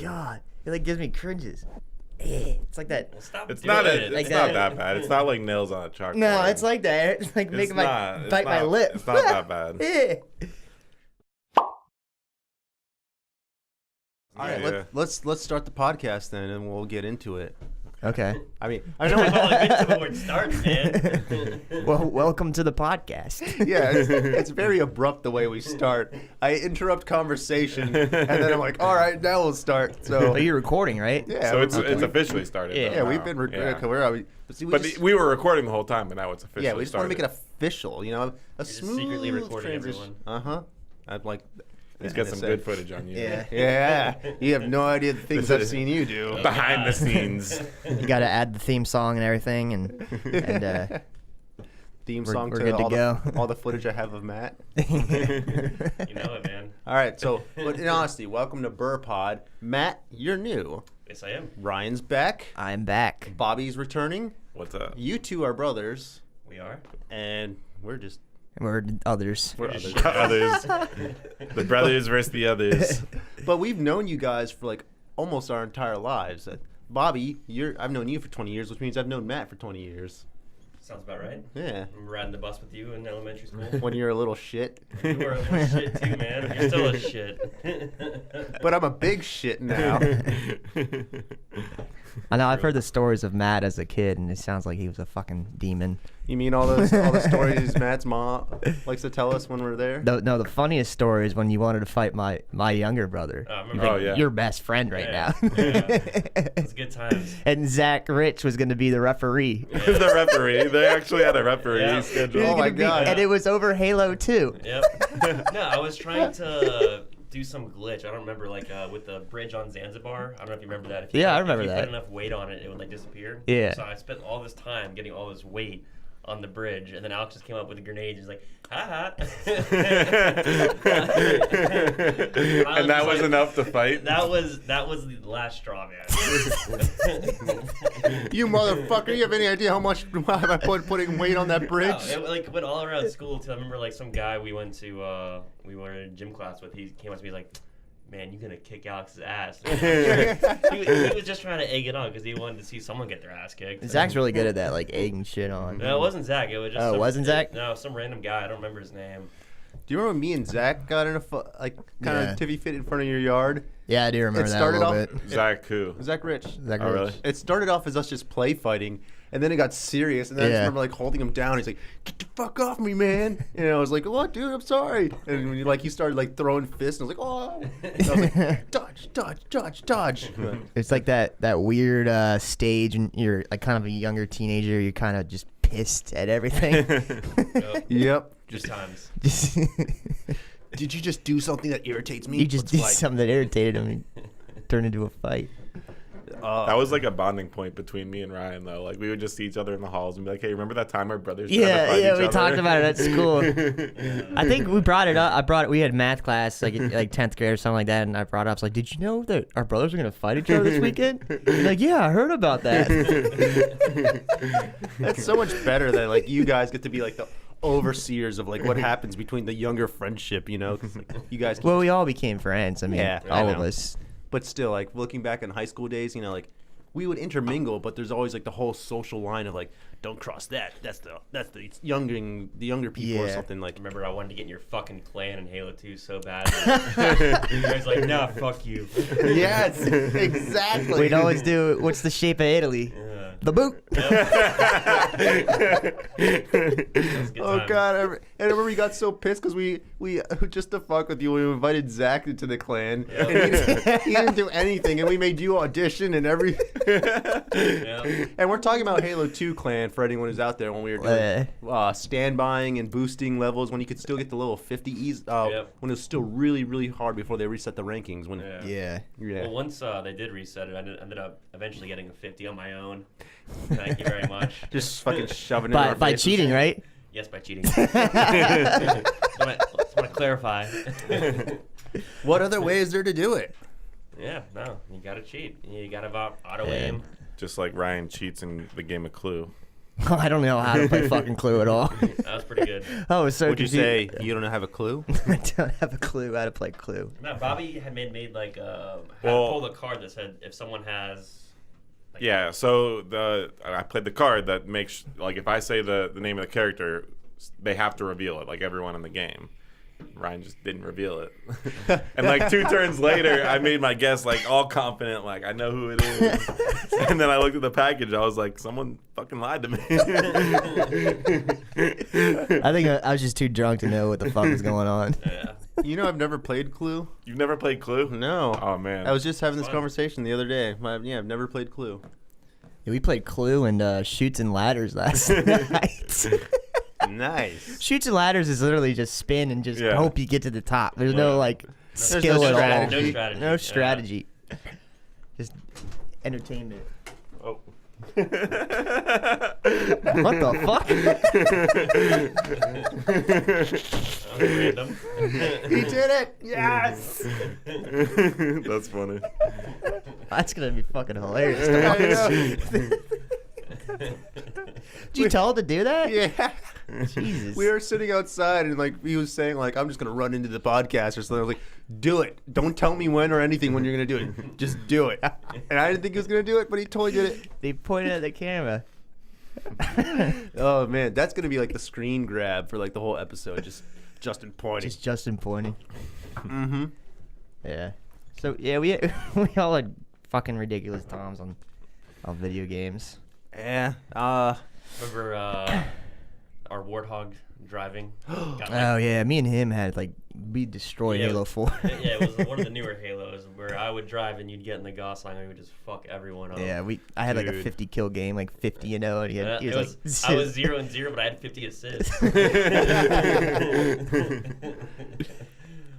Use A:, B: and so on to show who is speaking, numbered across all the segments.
A: God. It like gives me cringes. It's like that.
B: Well, stop
C: It's
B: doing
C: not.
B: it.
C: It's not that bad. It's not like nails on a chalkboard.
A: No, it's like that. It's like making my bite my lip.
C: It's not that bad.
D: All right, let's start the podcast then, and we'll get into it.
A: Okay.
D: I mean, I know.
B: Before it starts, man.
A: Well, welcome to the podcast.
D: Yeah, it's very abrupt the way we start. I interrupt conversation, and then I'm like, all right, now we'll start. So
A: But you're recording, right?
D: yeah,
C: So it's officially started.
A: Yeah.
C: though,
D: yeah,
C: now.
D: we've been recording.
C: But we were recording the whole time, but now it's officially
D: yeah, we just want to
C: started.
D: make it official. You know, a
B: just
D: smooth
B: secretly recording
D: transition.
B: everyone.
D: I'd like.
C: Let's get some good footage on you.
A: Yeah.
D: Yeah, you have no idea the things I've seen you do.
C: Behind the scenes.
A: You got to add the theme song and everything, and
D: Theme song
A: we're
D: to
A: good to go.
D: all the footage I have of Matt.
B: You know it, man.
D: All right, so but in honesty, welcome to Burr Pod. Matt, you're new.
B: Yes, I am.
D: Ryan's back.
A: I'm back.
D: Bobby's returning.
C: What's up?
D: You two are brothers,
B: We are.
D: and we're just
A: We're others.
D: we're
B: Just
D: others.
B: shit.
C: Others. The brothers versus the others.
D: But we've known you guys for like almost our entire lives. Bobby, I've known you for 20 years, which means I've known Matt for 20 years.
B: Sounds about right.
D: Yeah.
B: I'm riding the bus with you in elementary school.
D: When you're a little shit.
B: You were a little shit too, man. You're still a shit.
D: But I'm a big shit now.
A: I know I've heard the stories of Matt as a kid, and it sounds like he was a fucking demon.
D: You mean all the stories Matt's mom likes to tell us when we're there?
A: No, the funniest story is when you wanted to fight my younger brother.
B: I
A: You
B: remember.
A: think
C: yeah.
A: your best friend right
B: Yeah,
A: now.
B: yeah. It's good times.
A: And Zach Rich was going to be the referee.
C: The referee. They actually had a referee
B: Yeah.
A: He was
C: scheduled.
D: Oh my
A: gonna
D: God.
A: And it was over Halo 2.
B: Yep. No, I was trying to do some glitch. I don't remember, like with the bridge on Zanzibar. I don't know if you remember that.
A: Yeah, I remember
B: if you
A: that.
B: put enough weight on it, it would like disappear.
A: Yeah.
B: So I spent all this time getting all this weight on the bridge, and then Alex just came up with a grenade. He's like, ha ha.
C: And that was enough to fight.
B: That was the last straw, man.
D: You motherfucker! You have any idea how much have I putting weight on that bridge?
B: No, it like went all around school too. I remember like some guy we went to we were in gym class with. He came up to me, he's like, "Man, you gonna kick Alex's ass?" he was just trying to egg it on because he wanted to see someone get their ass kicked.
A: Zach's really good at that, like egging shit on.
B: No, it wasn't Zach. It was just.
A: Oh, it wasn't Zach?
B: No, some random guy. I don't remember his name.
D: Do you remember me and Zach got in a kind
A: Yeah.
D: of tiffy fit in front of your yard?
A: Yeah, I do remember
D: It
A: that a
D: started
A: little
D: off-
A: bit.
C: Zach who?
D: Zach Rich.
A: Zach
C: Oh,
A: Rich.
C: really?
D: It started off as us just play fighting, and then it got serious. And then I just
A: Yeah.
D: remember like holding him down. He's like, "Get the fuck off me, man!" And I was like, "What, dude? I'm sorry." And when he started like throwing fists, and I was like, "Oh!" And I was like, "Dodge, dodge, dodge, dodge."
A: It's like that weird stage, and you're like kind of a younger teenager. You're kind of just pissed at everything.
D: Yep.
B: Just times.
A: Just
D: Did you just do something that irritates me?
A: you just
D: It's
A: did
D: like,
A: something that irritated him and turned into a fight.
C: That was like a bonding point between me and Ryan, though. Like we would just see each other in the halls and be like, "Hey, remember that time our brothers?" tried to
A: Yeah,
C: fight
A: yeah,
C: each
A: we
C: other?"
A: talked about it at school. I think we brought it up. We had math class, like 10th grade or something like that, and I brought it up. I was like, "Did you know that our brothers are gonna fight each other this weekend?" He's like, "Yeah, I heard about that."
D: That's so much better that like you guys get to be like the overseers of like what happens between the younger friendship, you know? 'Cause, like, you guys.
A: Well, we all became friends. I mean,
D: Yeah, I
A: all of
D: know.
A: us.
D: But still, like looking back in high school days, you know, like we would intermingle, but there's always like the whole social line of like, don't cross that. That's the younger people or
A: Yeah.
D: something like.
B: Remember, I wanted to get in your fucking clan in Halo 2 so bad. You guys like, nah, fuck you.
D: Yes, exactly.
A: We'd always do. What's the shape of Italy?
B: Yeah.
A: The boot.
B: Good
D: Oh
B: times.
D: God! And I remember we got so pissed because we just to fuck with you, we invited Zach into the clan,
B: Yeah.
D: and he didn't do anything, and we made you audition and everything.
B: Yeah.
D: And we're talking about Halo 2 clan for anyone who's out there when we were doing standbying and boosting levels when you could still get the level 50 ease
B: Yep.
D: when it was still really, really hard before they reset the rankings. When
B: Yeah.
A: Yeah.
B: Well, once they did reset it, I ended up eventually getting a 50 on my own. Thank you very much.
D: just fucking shoving it in our
A: By
D: faces.
A: cheating, right?
B: Yes, by cheating. Just want to clarify.
D: What other way is there to do it?
B: Yeah, no, you gotta cheat. You gotta auto
A: Yeah.
B: aim.
C: Just like Ryan cheats in the game of Clue.
A: I don't know how to play fucking Clue at all.
B: That was pretty good.
A: Oh, so
D: Would you say you don't have a clue?
A: I don't have a clue how to play Clue.
B: No, Bobby had made like had
C: Well-
B: pulled a card that said if someone has. Like,
C: Yeah, so I played the card that makes, like, if I say the name of the character, they have to reveal it, like everyone in the game. Ryan just didn't reveal it. And like 2 turns later, I made my guess like all confident, like I know who it is. And then I looked at the package, I was like, someone fucking lied to me.
A: I think I was just too drunk to know what the fuck was going on.
B: Yeah.
D: You know, I've never played Clue.
C: You've never played Clue?
D: No.
C: Oh man.
D: I was just having this
B: Fun.
D: conversation the other day. I've never played Clue.
A: Yeah, we played Clue and Shoots and Ladders last night.
D: Nice.
A: Shoots and Ladders is literally just spin and just
C: Yeah.
A: hope you get to the top. There's no like
D: There's
A: skill
D: no
A: at all.
D: strategy.
B: No strategy.
A: No
B: Yeah.
A: strategy. Just entertainment.
C: Oh.
A: What the fuck?
B: That was random.
D: He did it! Yes!
C: That's funny.
A: That's gonna be fucking hilarious.
D: I
A: To
D: know.
A: watch. Did you tell him to do that?
D: Yeah.
A: Jesus.
D: We were sitting outside and like he was saying like I'm just gonna run into the podcast or something. I was like, do it. Don't tell me when or anything when you're gonna do it. Just do it. And I didn't think he was gonna do it, but he totally did it.
A: They pointed at the camera.
D: Oh man, that's gonna be like the screen grab for like the whole episode. Just Justin pointing.
A: Just Justin pointing.
D: Mm-hmm.
A: Yeah. So yeah, we all had fucking ridiculous times on video games.
D: Yeah.
B: Remember our Warthog driving? Got,
A: Oh yeah, me and him had like we destroyed
B: Yeah.
A: Halo 4.
B: Yeah, it was one of the newer Halos where I would drive and you'd get in the Gauss line and we would just fuck everyone up.
A: Yeah, I had like a
D: Dude.
A: 50 kill game, like 50, you know, and he, had, he
B: It
A: was,
B: was,
A: like,
B: I was 0-0, but I had 50 assists.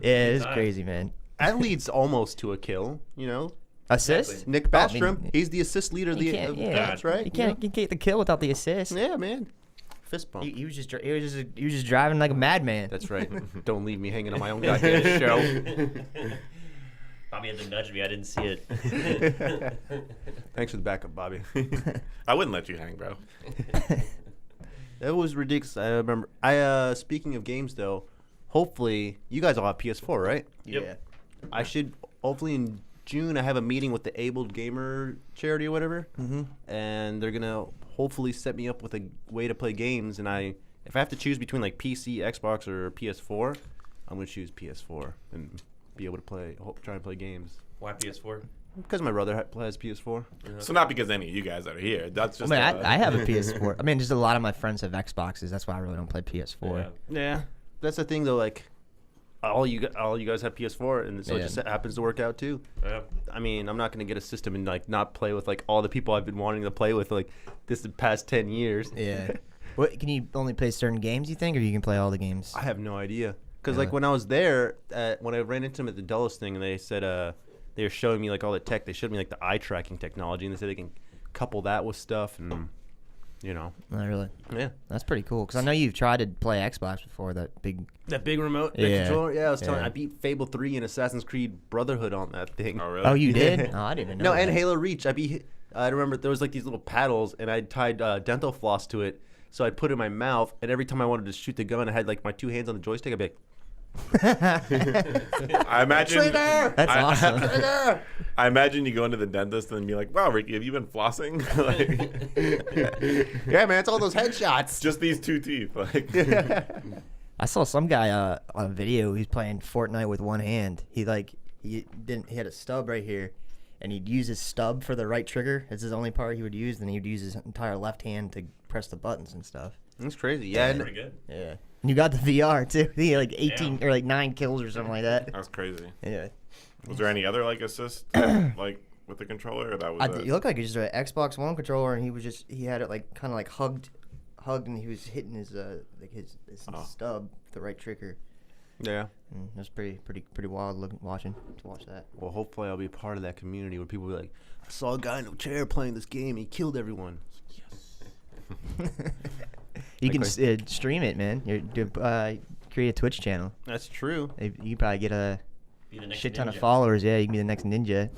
A: yeah, it's
B: Nice.
A: crazy, man.
D: That leads almost to a kill, you know.
A: Assist?
B: Exactly.
D: Nick
A: Oh, I
D: Bastrom,
A: mean,
D: he's the assist leader of
A: You
D: the
A: can't,
D: of
A: yeah,
D: that's right.
A: You can't get the kill without the assist.
D: Yeah, man. Fist bump.
A: He was just driving like a madman.
D: That's right. Don't leave me hanging on my own goddamn show.
B: Bobby had to nudge me. I didn't see it.
D: Thanks for the backup, Bobby.
C: I wouldn't let you hang, bro.
D: That was ridiculous. I remember. Speaking of games, though, hopefully you guys all have PS4, right?
B: Yep.
A: Yeah.
D: I should hopefully in June I have a meeting with the Abled Gamer charity or whatever, and they're gonna hopefully set me up with a way to play games. And if I have to choose between like PC, Xbox, or PS4, I'm gonna choose PS4 and be able to try and play games.
B: Why PS4?
D: Because my brother has PS4.
C: So not because any of you guys are here. That's
A: I
C: just.
A: mean, I have a PS4. I mean, just a lot of my friends have Xboxes. That's why I really don't play PS4.
B: Yeah.
D: Yeah, that's the thing though. Like, all you guys have PS4, and so it
A: Yeah.
D: just happens to work out too.
B: Yeah.
D: I mean, I'm not gonna get a system and like not play with like all the people I've been wanting to play with like the past 10 years.
A: Yeah. What, can you only play certain games, you think, or you can play all the games?
D: I have no idea. Because
A: Really?
D: like when I was there, when I ran into them at the Dulles thing, and they said they were showing me like all the tech. They showed me like the eye tracking technology, and they said they can couple that with stuff, and you know,
A: Not really.
D: yeah.
A: That's pretty cool. Because I know you've tried to play Xbox before, that big...
D: That big remote
A: Yeah.
D: controller. Yeah, I was telling.
A: Yeah.
D: I beat Fable 3 and Assassin's Creed Brotherhood on that thing.
C: Oh really?
A: Oh, you did? Oh, I didn't even know
D: No, and
A: that.
D: Halo Reach. I remember there was like these little paddles, and I tied dental floss to it, so I'd put it in my mouth, and every time I wanted to shoot the gun, I had like my 2 hands on the joystick. I'd be like,
C: I imagine.
D: Trigger!
A: That's
C: I-
A: awesome.
D: "Trigger!"
C: I imagine you go into the dentist and be like, "Wow, Ricky, have you been flossing? Like,
D: Yeah, man, it's all those headshots.
C: just these 2 teeth." Like,
A: I saw some guy on a video. He's playing Fortnite with one hand. He had a stub right here, and he'd use his stub for the right trigger. It's his only part he would use. Then he'd use his entire left hand to press the buttons and stuff.
D: That's crazy. Yeah,
B: Pretty good.
A: Yeah. And you got the VR too. He had like 18 or like 9 kills or something like that.
C: that was crazy.
A: Yeah.
C: Was there any other like assist like with the controller? Or that was
A: It looked like it was just an Xbox One controller, and he had it like kind of like hugged, and he was hitting his his stub with the right trigger.
D: yeah.
A: And it was pretty wild watching that.
D: Well, hopefully I'll be part of that community where people will be like, I saw a guy in a chair playing this game. He killed everyone.
A: You can
D: Like
A: stream it, man. Create a Twitch channel.
D: That's true.
A: You could probably get a
B: Be the next
A: shit ton of
B: ninja.
A: followers. Yeah, you can be the next ninja.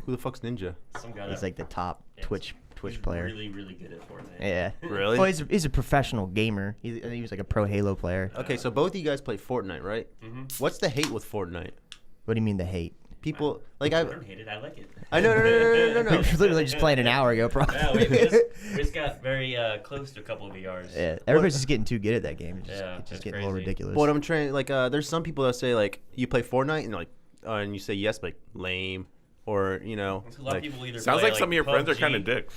D: Who the fuck's Ninja?
B: Some guy
A: He's
B: that
A: like the top
B: Yeah.
A: Twitch Twitch
B: He's
A: player.
B: really, really good at Fortnite.
A: Yeah.
D: Really?
A: Well, he's a professional gamer. I think he was like a pro Halo player.
D: Okay, so both of you guys play Fortnite, right?
B: Mm-hmm.
D: What's the hate with Fortnite?
A: What do you mean the hate?
D: People like
B: I don't hate it. I like it.
D: I know, no.
A: We were literally just playing an hour ago, probably.
B: Yeah, we just got very close to a couple of VRs.
A: Yeah, everybody's just getting too good at that game. It's just,
B: Yeah,
A: it's just
B: it's
A: getting a little
B: crazy.
A: ridiculous.
D: But I'm trying like there's some people that say like you play Fortnite and like and you say yes, like lame, or you know,
B: A lot of people either
C: Sounds
B: play,
C: like some of your friends are kind of
B: PUBG.
C: dicks.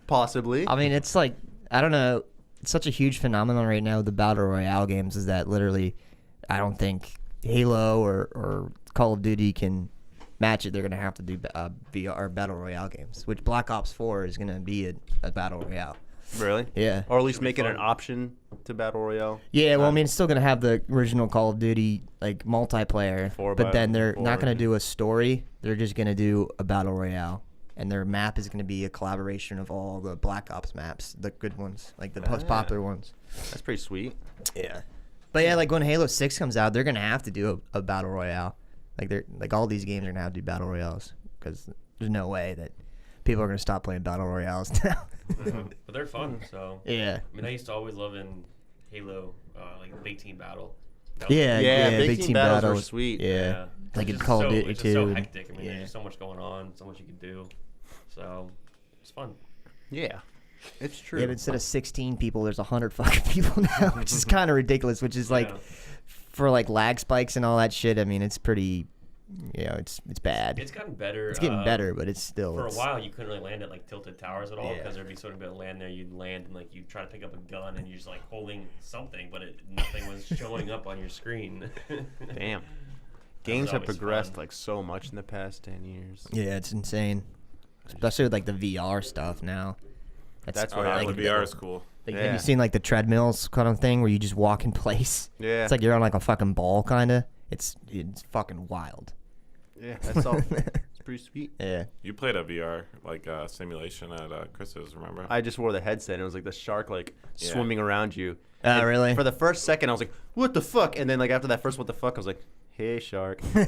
D: possibly.
A: I mean, it's like, I don't know. It's such a huge phenomenon right now with the Battle Royale games is that literally I don't think Halo or Call of Duty can match it. They're going to have to do VR Battle Royale games, which Black Ops 4 is going to be a Battle Royale.
D: Really?
A: Yeah.
D: Or at least
B: Should be
D: make it an
B: fun.
D: option to Battle Royale.
A: Yeah, well, I mean, it's still going to have the original Call of Duty, like, multiplayer, but then they're not going to do a story. They're just going to do a Battle Royale. And their map is going to be a collaboration of all the Black Ops maps, the good ones, like the most popular ones.
D: That's pretty sweet.
A: Yeah. But yeah, like when Halo 6 comes out, they're going to have to do a Battle Royale. Like all these games are going to have to do Battle Royales because there's no way that people are going to stop playing Battle Royales now.
B: But they're fun, so.
A: Yeah.
B: I mean, I used to always love in Halo, like the big team battle. That was-
A: Yeah,
D: big team battles were sweet.
A: Yeah. Like in
B: It's
A: Call of
B: so-
A: Duty
B: it's
A: too.
B: just so
A: and-
B: hectic. I mean,
A: yeah.
B: there's just so much going on, so much you can do. So, it's fun.
D: Yeah, it's true.
A: Yeah, but instead of 16 people, there's 100 fucking people now, which is kind of ridiculous. Which is like,
B: Yeah.
A: for like lag spikes and all that shit. I mean, it's pretty, it's bad.
B: It's gotten better.
A: It's getting better, but it's still.
B: For a
A: it's-
B: while, you couldn't really land at like tilted towers at all
A: Yeah.
B: because there'd be sort of a land there. You'd land and like you try to pick up a gun and you're just like holding something, but nothing was showing up on your screen.
D: Damn.
B: That
D: Games
B: was
D: have
B: always
D: progressed
B: fun.
D: like so much in the past 10 years.
A: Yeah, it's insane, especially with like the VR stuff now.
D: That's
C: Oh,
D: what
C: yeah,
D: I
C: the
D: would
C: VR is cool.
A: Like,
D: Yeah.
A: have you seen like the treadmills kind of thing where you just walk in place?
D: Yeah.
A: It's like you're on like a fucking ball kind of. It's fucking wild.
D: Yeah, that's all. It's pretty sweet.
A: Yeah.
C: You played a VR like simulation at Chris's, remember?
D: I just wore the headset and it was like the shark like
C: Yeah.
D: swimming around you.
A: Oh,
D: And
A: really?
D: For the first second, I was like, "What the fuck?" And then like after that first "what the fuck," I was like, "Hey, shark." And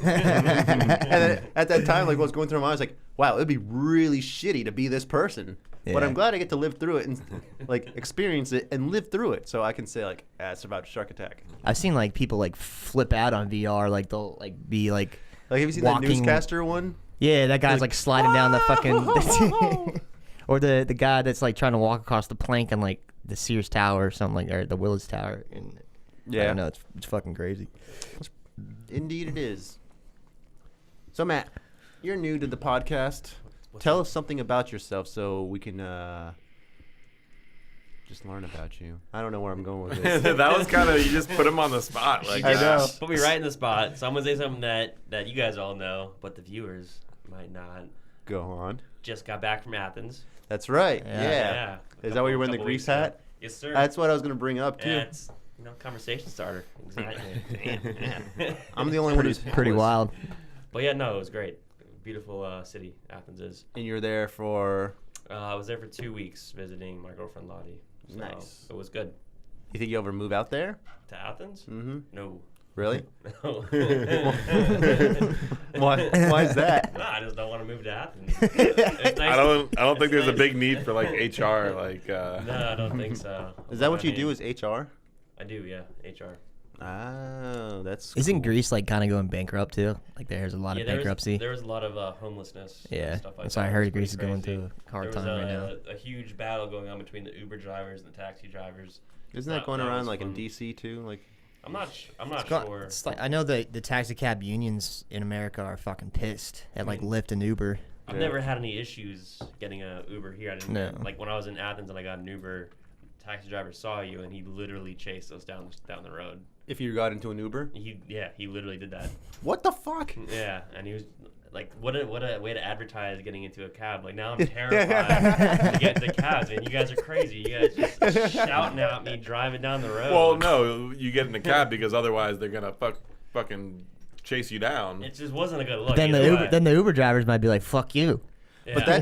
D: then at that time, like what was going through my mind, I was like, "Wow, it'd be really shitty to be this person." But
A: Yeah.
D: I'm glad I get to live through it and like experience it and live through it, so I can say like, "Ah, it's about shark attack."
A: I've seen like people like flip out on VR, like they'll like be like,
D: Like, have you seen
A: walking-
D: the newscaster one?
A: yeah, that guy's like sliding down the
D: "Whoa!"
A: fucking, or the guy that's like trying to walk across the plank on like the Sears Tower or something like, or the Willis Tower. And I
D: Yeah.
A: don't know, it's fucking crazy.
D: Indeed, it is. So, Matt, you're new to the podcast. Tell us something about yourself so we can just learn about you. I don't know where I'm going with this.
C: That was kind of, you just put him on the spot. Like,
D: I know.
B: Put me right in the spot. So I'm gonna say something that you guys all know, but the viewers might not.
D: Go on.
B: Just got back from Athens.
D: That's right.
A: Yeah.
D: Yeah. Is that why you're wearing the
B: Couple
D: grease
B: weeks ago.
D: hat?
B: Yes, sir.
D: That's what I was going to bring up, too.
B: Yeah, it's conversation starter. Exactly.
D: I'm the only one who's
A: Pretty
D: homeless.
A: wild.
B: But yeah, no, it was great. Beautiful city, Athens is.
D: And you're there for.
B: I was there for 2 weeks visiting my girlfriend Lottie. So
D: Nice.
B: It was good.
D: You think you ever move out there?
B: To Athens?
D: Mm-hmm.
B: No.
D: Really?
B: No.
D: Why is that?
B: No, I just don't want to move to Athens. It's nice
C: I don't think
B: it's
C: there's a
B: nice.
C: big need for like HR. Like,
B: No, I don't think so.
D: Is that what you
B: I
D: do
B: mean,
D: as HR?
B: I do, yeah. HR.
D: Oh, that's
A: Isn't
D: cool.
A: Greece like kind of going bankrupt too? Like there's a lot of bankruptcy.
B: There was a lot of homelessness.
A: Yeah,
B: and stuff like
A: that's
B: that.
A: why I
B: It
A: heard
B: was
A: Greece is
B: pretty
A: going
B: crazy.
A: through a hard
B: There
A: time
B: was
A: right now.
B: a huge battle going on between the Uber drivers and the taxi drivers.
D: Isn't that going
B: that
D: around
B: was
D: like in
B: fun.
D: DC too? Like,
B: I'm not
A: Got-
B: sure.
A: It's like, I know the taxi cab unions in America are fucking pissed at like Lyft and Uber.
B: I've
D: Yeah.
B: never had any issues getting a Uber here. I didn't
A: No.
B: like when I was in Athens and I got an Uber. Taxi driver saw you and he literally chased us down the road.
D: if you got into an Uber,
B: He literally did that.
D: what the fuck?
B: Yeah, and he was like, what a way to advertise getting into a cab. Like now I'm terrified to get into cabs, man. You guys are crazy. You guys just shouting at me driving down the road.
C: well, no, you get in the cab because otherwise they're gonna fucking chase you down.
B: It just wasn't a good look.
A: Then
B: either way.
A: the Uber drivers might be like, "Fuck you."
D: But
B: Yeah.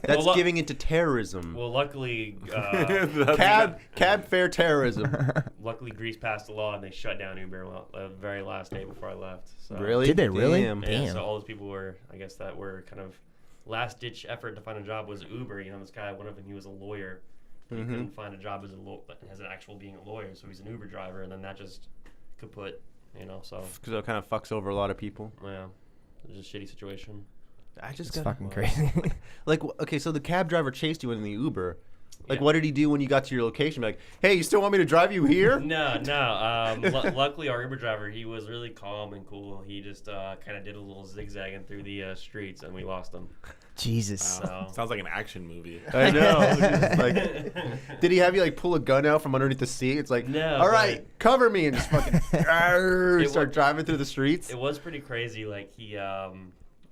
D: that's
B: Well,
D: giving into terrorism.
B: Well, luckily,
D: Cab fare terrorism.
B: luckily Greece passed a law and they shut down Uber the very last day before I left. So.
D: Really?
A: Did they really?
D: Damn.
B: Yeah,
A: Damn.
B: so all those people were, I guess, that were kind of last ditch effort to find a job was Uber. You know, this guy, one of them, he was a lawyer. He couldn't find a job as an actual being a lawyer, so he's an Uber driver, and then that just kaput. You know, so
D: Because it kind of fucks over a lot of people.
B: yeah, it was just a shitty situation.
D: I just
A: It's
D: got
A: fucking crazy.
D: like, okay, so the cab driver chased you in the Uber. Like,
B: Yeah.
D: what did he do when you got to your location? Like, hey, you still want me to drive you here?
B: No. Luckily, our Uber driver, he was really calm and cool. He just kind of did a little zigzagging through the streets, and we lost him.
A: Jesus.
B: So
C: Sounds like an action movie.
D: I know. Just like, did he have you like pull a gun out from underneath the seat? It's like,
B: No,
D: all right, cover me, and just fucking start
B: was-
D: driving through the streets.
B: it was pretty crazy. Like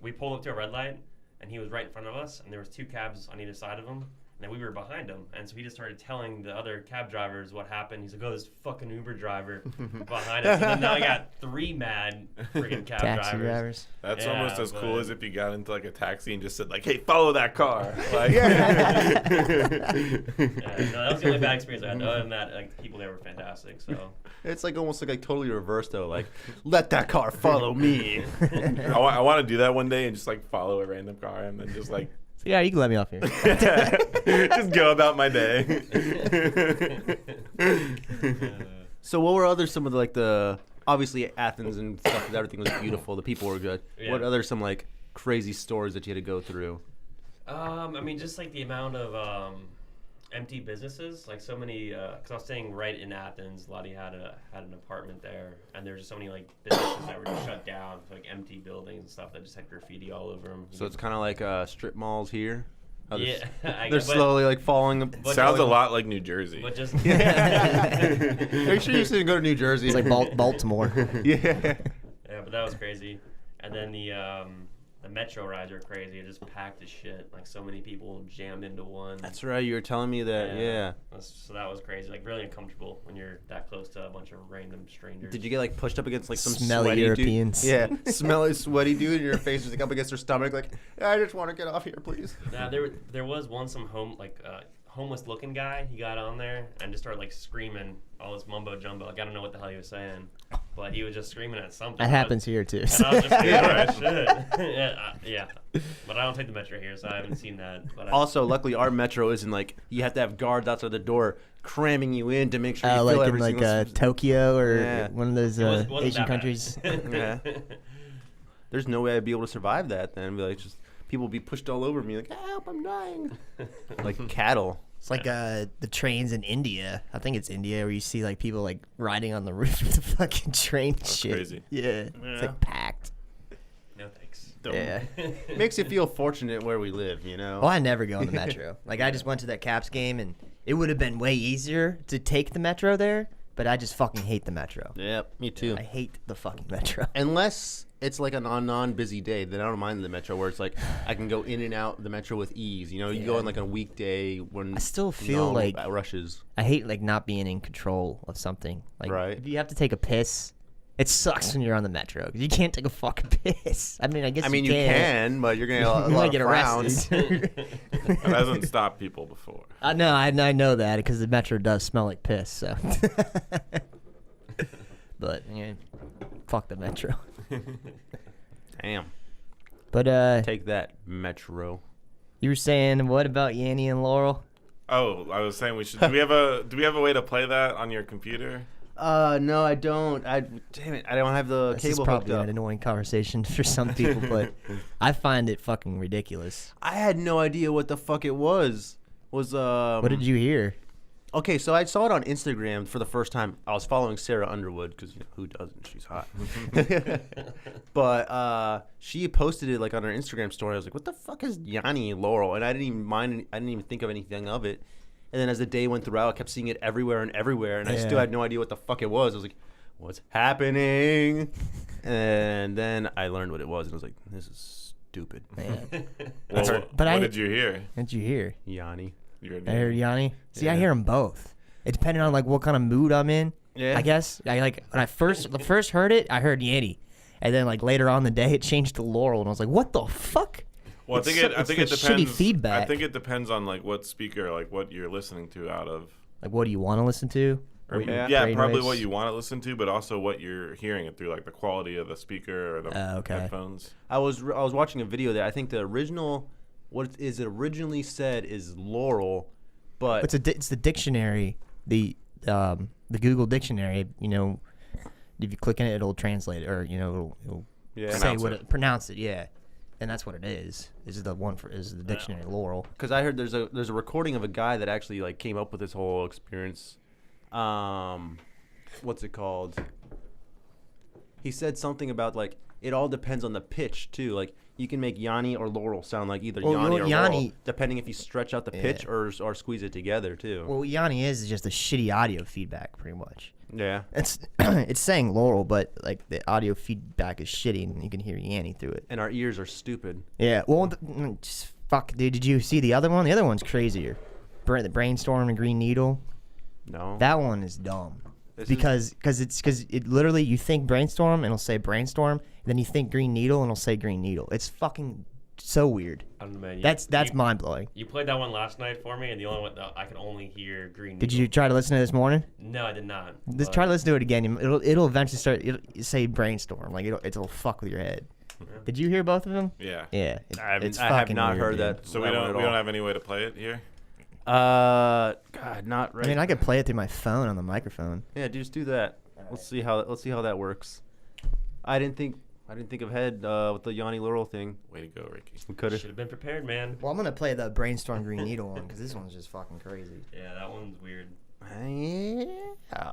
B: we pulled up to a red light, and he was right in front of us, and there was 2 cabs on either side of him. And then we were behind him, and so he just started telling the other cab drivers what happened. He's like, "Oh, this fucking Uber driver behind us." And then now I got 3 mad freaking cab
A: Taxi drivers.
C: That's
B: Yeah,
C: almost as cool
B: but-
C: as if you got into like a taxi and just said like, "Hey, follow that car." Like,
B: Yeah, no, that was the only bad experience I had. Other than that, like, the people there were fantastic. So
D: It's like almost like totally reversed though. Like, let that car follow me.
C: I want to do that one day and just like follow a random car and then just like
A: So, yeah, you can let me off here.
C: just go about my day.
D: So what were some of the obviously Athens and stuff, everything was beautiful, the people were good.
B: Yeah.
D: What other some like crazy stories that you had to go through?
B: I mean, just like the amount of empty businesses, like so many. Because I was staying right in Athens. Lottie had an apartment there, and there were just so many like businesses that were just shut down, like empty buildings and stuff that just had graffiti all over them.
D: So it's kind of like strip malls here. How they're
B: yeah, I
D: they're
B: guess, but-
D: slowly like falling.
B: but-
C: Sounds a lot like New Jersey.
B: But just
D: Are you sure you didn't go to New Jersey?
A: It's like Baltimore.
D: Yeah.
B: yeah, but that was crazy. And then the metro rides are crazy. It just packed as shit. Like so many people jammed into one.
D: That's right. You were telling me that. Yeah.
B: So that was crazy. Like really uncomfortable when you're that close to a bunch of random strangers.
D: Did you get like pushed up against like some
A: Smelly
D: sweaty
A: Europeans.
D: Dude? Yeah, smelly, sweaty dude, and your face was like up against their stomach, like I just want to get off here, please.
B: Nah, there was homeless looking guy. He got on there and just started like screaming all this mumbo jumbo. Like I don't know what the hell he was saying, but he was just screaming at something.
A: That happens here, too.
B: And I was just like,
C: Yeah,
B: oh, shit. Yeah. But I don't take the metro here, so I haven't seen that. But
D: Also, luckily, our metro isn't like you have to have guards outside the door cramming you in to make sure you feel
A: Like in
D: every
A: like
D: single.
A: Tokyo or
D: Yeah.
A: one of those
B: it wasn't
A: Asian
B: that
A: countries.
B: bad.
D: Yeah. There's no way I'd be able to survive that. Then be like, just people would be pushed all over me, like help, I'm dying, like cattle.
A: It's like the trains in India. I think it's India where you see like people like riding on the roof of the fucking train.
C: That's
A: shit.
C: crazy.
A: Yeah. It's
D: Yeah.
A: like packed.
B: No thanks.
A: Yeah.
D: Makes you feel fortunate where we live, you know.
A: Well, I never go on the metro. Like I just went to that Caps game and it would have been way easier to take the metro there, but I just fucking hate the metro.
D: Yep, me too.
A: I hate the fucking metro.
D: Unless it's like a non-busy day, then I don't mind the metro. Where it's like I can go in and out the metro with ease. You know, you go
A: Yeah.
D: on like a weekday when
A: I still feel like
D: rushes.
A: I hate like not being in control of something. Like
D: Right.
A: if you have to take a piss, it sucks when you're on the metro 'cause you can't take a fucking piss. I mean, I guess
D: I mean,
A: you
D: you can, but you're gonna get a
A: You
D: lot
A: might
D: of
A: get
D: frowns.
A: arrested.
C: It hasn't stopped people before.
A: I know that because the metro does smell like piss. So, but yeah, fuck the metro.
D: Damn.
A: But
D: Take that, Metro.
A: you were saying what about Yanny and Laurel?
C: Oh, I was saying we should. Do we have a way to play that on your computer?
D: No, I don't. Damn it, I don't have the
A: This is
D: cable hooked
A: probably
D: up.
A: an annoying conversation for some people, but I find it fucking ridiculous.
D: I had no idea what the fuck it was. What
A: What did you hear?
D: Okay, so I saw it on Instagram for the first time. I was following Sarah Underwood because who doesn't? She's hot. But she posted it like on her Instagram story. I was like, "What the fuck is Yanny and Laurel?" And I didn't even mind. I didn't even think of anything of it. And then as the day went throughout, I kept seeing it everywhere, and I still
A: Yeah.
D: had no idea what the fuck it was. I was like, "What's happening?" And then I learned what it was, and I was like, "This is stupid."
A: Man.
C: Well,
A: but
C: what
A: I-
C: did you hear?
A: What did you hear?
D: Yanny.
C: You heard
A: I heard Yanni. See, I
D: Yeah.
A: hear them both. It depended on like what kind of mood I'm in.
D: Yeah.
A: I guess I like when I first heard it, I heard Yanny, and then like later on in the day, it changed to Laurel, and I was like, "What the fuck?"
C: Well,
A: It's
C: I think
A: so-
C: it
A: it's
C: depends.
A: the shitty feedback.
C: I think it depends on like what speaker, like what you're listening to out of.
A: Like, what do you want to listen to?
C: Or,
D: Yeah.
C: yeah, probably
A: brainwaves?
C: what you want to listen to, but also what you're hearing it through, like the quality of the speaker or the
A: Okay.
C: headphones.
D: I was watching a video there. I think the original what is it originally said is Laurel, but
A: It's the dictionary, the Google dictionary. You know, if you click on it, it'll translate it, or you know, it'll
D: yeah.
A: say
C: Pronounce
A: what
C: it.
A: pronounce it. Yeah, and that's what it is. Is the dictionary Laurel?
D: Because I heard there's a recording of a guy that actually like came up with this whole experience. What's it called? He said something about like it all depends on the pitch too. Like you can make Yanny or Laurel sound like either
A: Well,
D: Yanny or
A: Yanny-
D: Laurel, depending if you stretch out the pitch or squeeze it together too.
A: Well, what Yanny is just a shitty audio feedback, pretty much.
D: Yeah.
A: It's it's saying Laurel, but like the audio feedback is shitty, and you can hear Yanny through it.
D: And our ears are stupid.
A: Yeah. Well, just fuck, dude. Did you see the other one? The other one's crazier. The Brainstorm and Green Needle.
D: No.
A: That one is dumb.
D: This
A: Because it literally, you think Brainstorm and it'll say Brainstorm, and then you think Green Needle and it'll say Green Needle. It's fucking so weird.
B: I don't know, man.
A: That's mind blowing.
B: You played that one last night for me, and the only one that I could only hear Green.
A: Did
B: Needle.
A: you try to listen to it this morning?
B: No, I did not.
A: Just try to listen to it again. It'll eventually start. It'll say Brainstorm. Like it'll fuck with your head. Did you hear both of them?
C: Yeah.
A: Yeah.
D: I
A: it's
D: have
A: fucking
D: not
A: weird,
D: heard
A: dude.
D: that.
C: So we
D: that one
C: don't
D: at
C: we
D: all.
C: don't have any way to play it here.
D: God, not right.
A: I mean, I could play it through my phone on the microphone.
D: Yeah, just do that. Let's see how that works. I didn't think ahead with the Yanny Laurel thing.
C: Way to go, Ricky.
D: We could have.
B: Should have been prepared, man.
A: Well, I'm gonna play the Brainstorm Green Needle one because this one's just fucking crazy.
B: Yeah, that one's weird.
D: Yeah.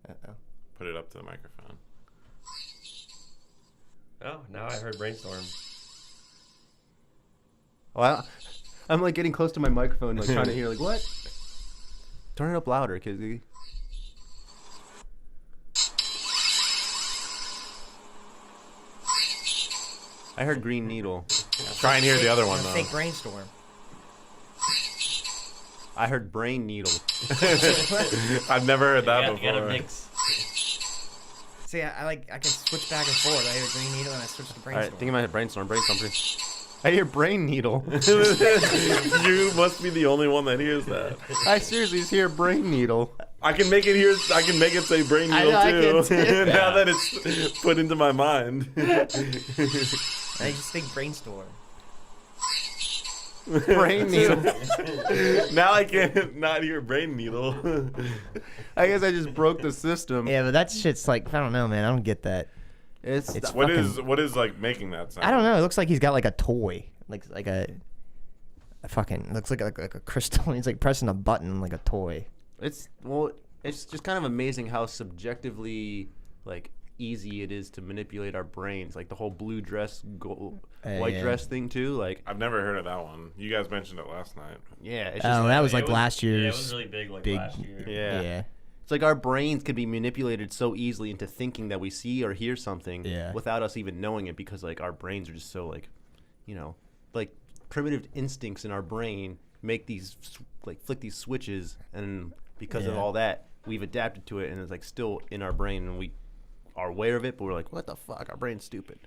A: Uh-oh.
C: Put it up to the microphone.
B: Oh, now I heard Brainstorm.
D: Well, I'm like getting close to my microphone, like trying to hear, like what? Turn it up louder, Kizzy. I heard Green Needle.
C: Try and hear the other one though.
A: Fake Brainstorm.
D: I heard Brain Needle.
C: I've never heard that
B: You gotta
C: before.
B: mix.
A: See, I can switch back and forth. I hear Green Needle and I switch to
D: All
A: Brainstorm.
D: right, think about it. Brainstorm. I hear Brain Needle.
C: You must be the only one that hears that.
D: I seriously just hear Brain Needle.
C: I can make it hear. I can make it say brain
A: I
C: needle
A: know, I
C: too.
A: can too.
C: Now that it's put into my mind.
A: I just think Brainstorm.
D: Brain Needle.
C: Now I can't not hear brain needle.
D: I guess I just broke the system.
A: Yeah, but that shit's like, I don't know, man. I don't get that.
D: It's
C: What
A: fucking-
C: is like making that sound?
A: I don't know. It looks like he's got like a toy, like a fucking looks like a crystal. He's like pressing a button like a toy.
D: it's just kind of amazing how subjectively like easy it is to manipulate our brains. Like the whole blue dress, white
A: yeah.
D: dress thing too. Like
C: I've never heard of that one. You guys mentioned it last night.
D: yeah, it's just
A: Oh, that was
B: It
A: like last year's.
B: Yeah, it was really big last year.
D: yeah. It's like our brains could be manipulated so easily into thinking that we see or hear something
A: Yeah.
D: without us even knowing it, because like our brains are just so like, you know, like primitive instincts in our brain make these like flick these switches, and because of
A: Yeah.
D: all that we've adapted to it, and it's like still in our brain and we are aware of it, but we're like, what the fuck, our brain's stupid.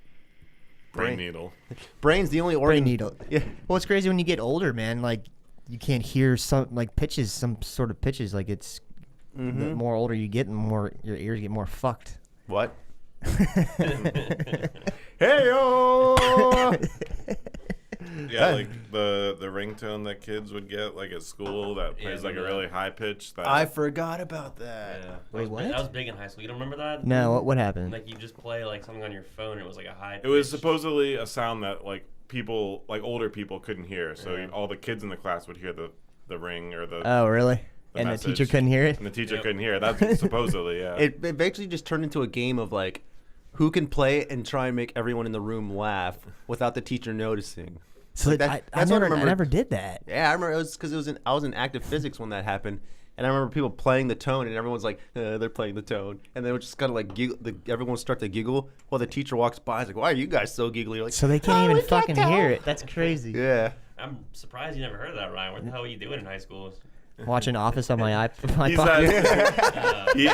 C: Brain needle.
D: Brain's the only
A: Brain
D: organ.
A: needle.
D: Yeah.
A: Well, it's crazy when you get older, man. Like you can't hear some like pitches, some sort of pitches. Like it's the more older you get, the more your ears get more fucked.
D: What? Hey-o!
C: Yeah, like the ringtone that kids would get like at school that plays like a really high pitch. That
D: I forgot about that.
B: Yeah.
A: Wait,
B: That was
A: what?
B: Big, that was big in high school. You don't remember that?
A: No, what happened?
B: Like you just play like something on your phone, and it was like a high.
C: it was
B: pitch.
C: supposedly a sound that like people like older people couldn't hear, so
B: Yeah.
C: all the kids in the class would hear the ring or the
A: Oh, really?
C: the
A: And
C: message.
A: the teacher couldn't hear it?
C: and the teacher
B: Yep.
C: couldn't hear it. That's supposedly yeah.
D: It eventually just turned into a game of like, who can play it and try and make everyone in the room laugh without the teacher noticing.
A: So
D: Like
A: I
D: that's what I
A: never,
D: remember.
A: I never did that.
D: Yeah, I remember it was because I was in active physics when that happened, and I remember people playing the tone, and everyone's like, they're playing the tone, and they would just kind of like giggle. Everyone would start to giggle while the teacher walks by. It's like, why are you guys so giggly? Like,
A: So they can't even fucking hear it. That's crazy.
D: yeah.
B: I'm surprised you never heard of that, Ryan. What the hell were you doing in high school?
A: Watching Office on my iPod.
C: He's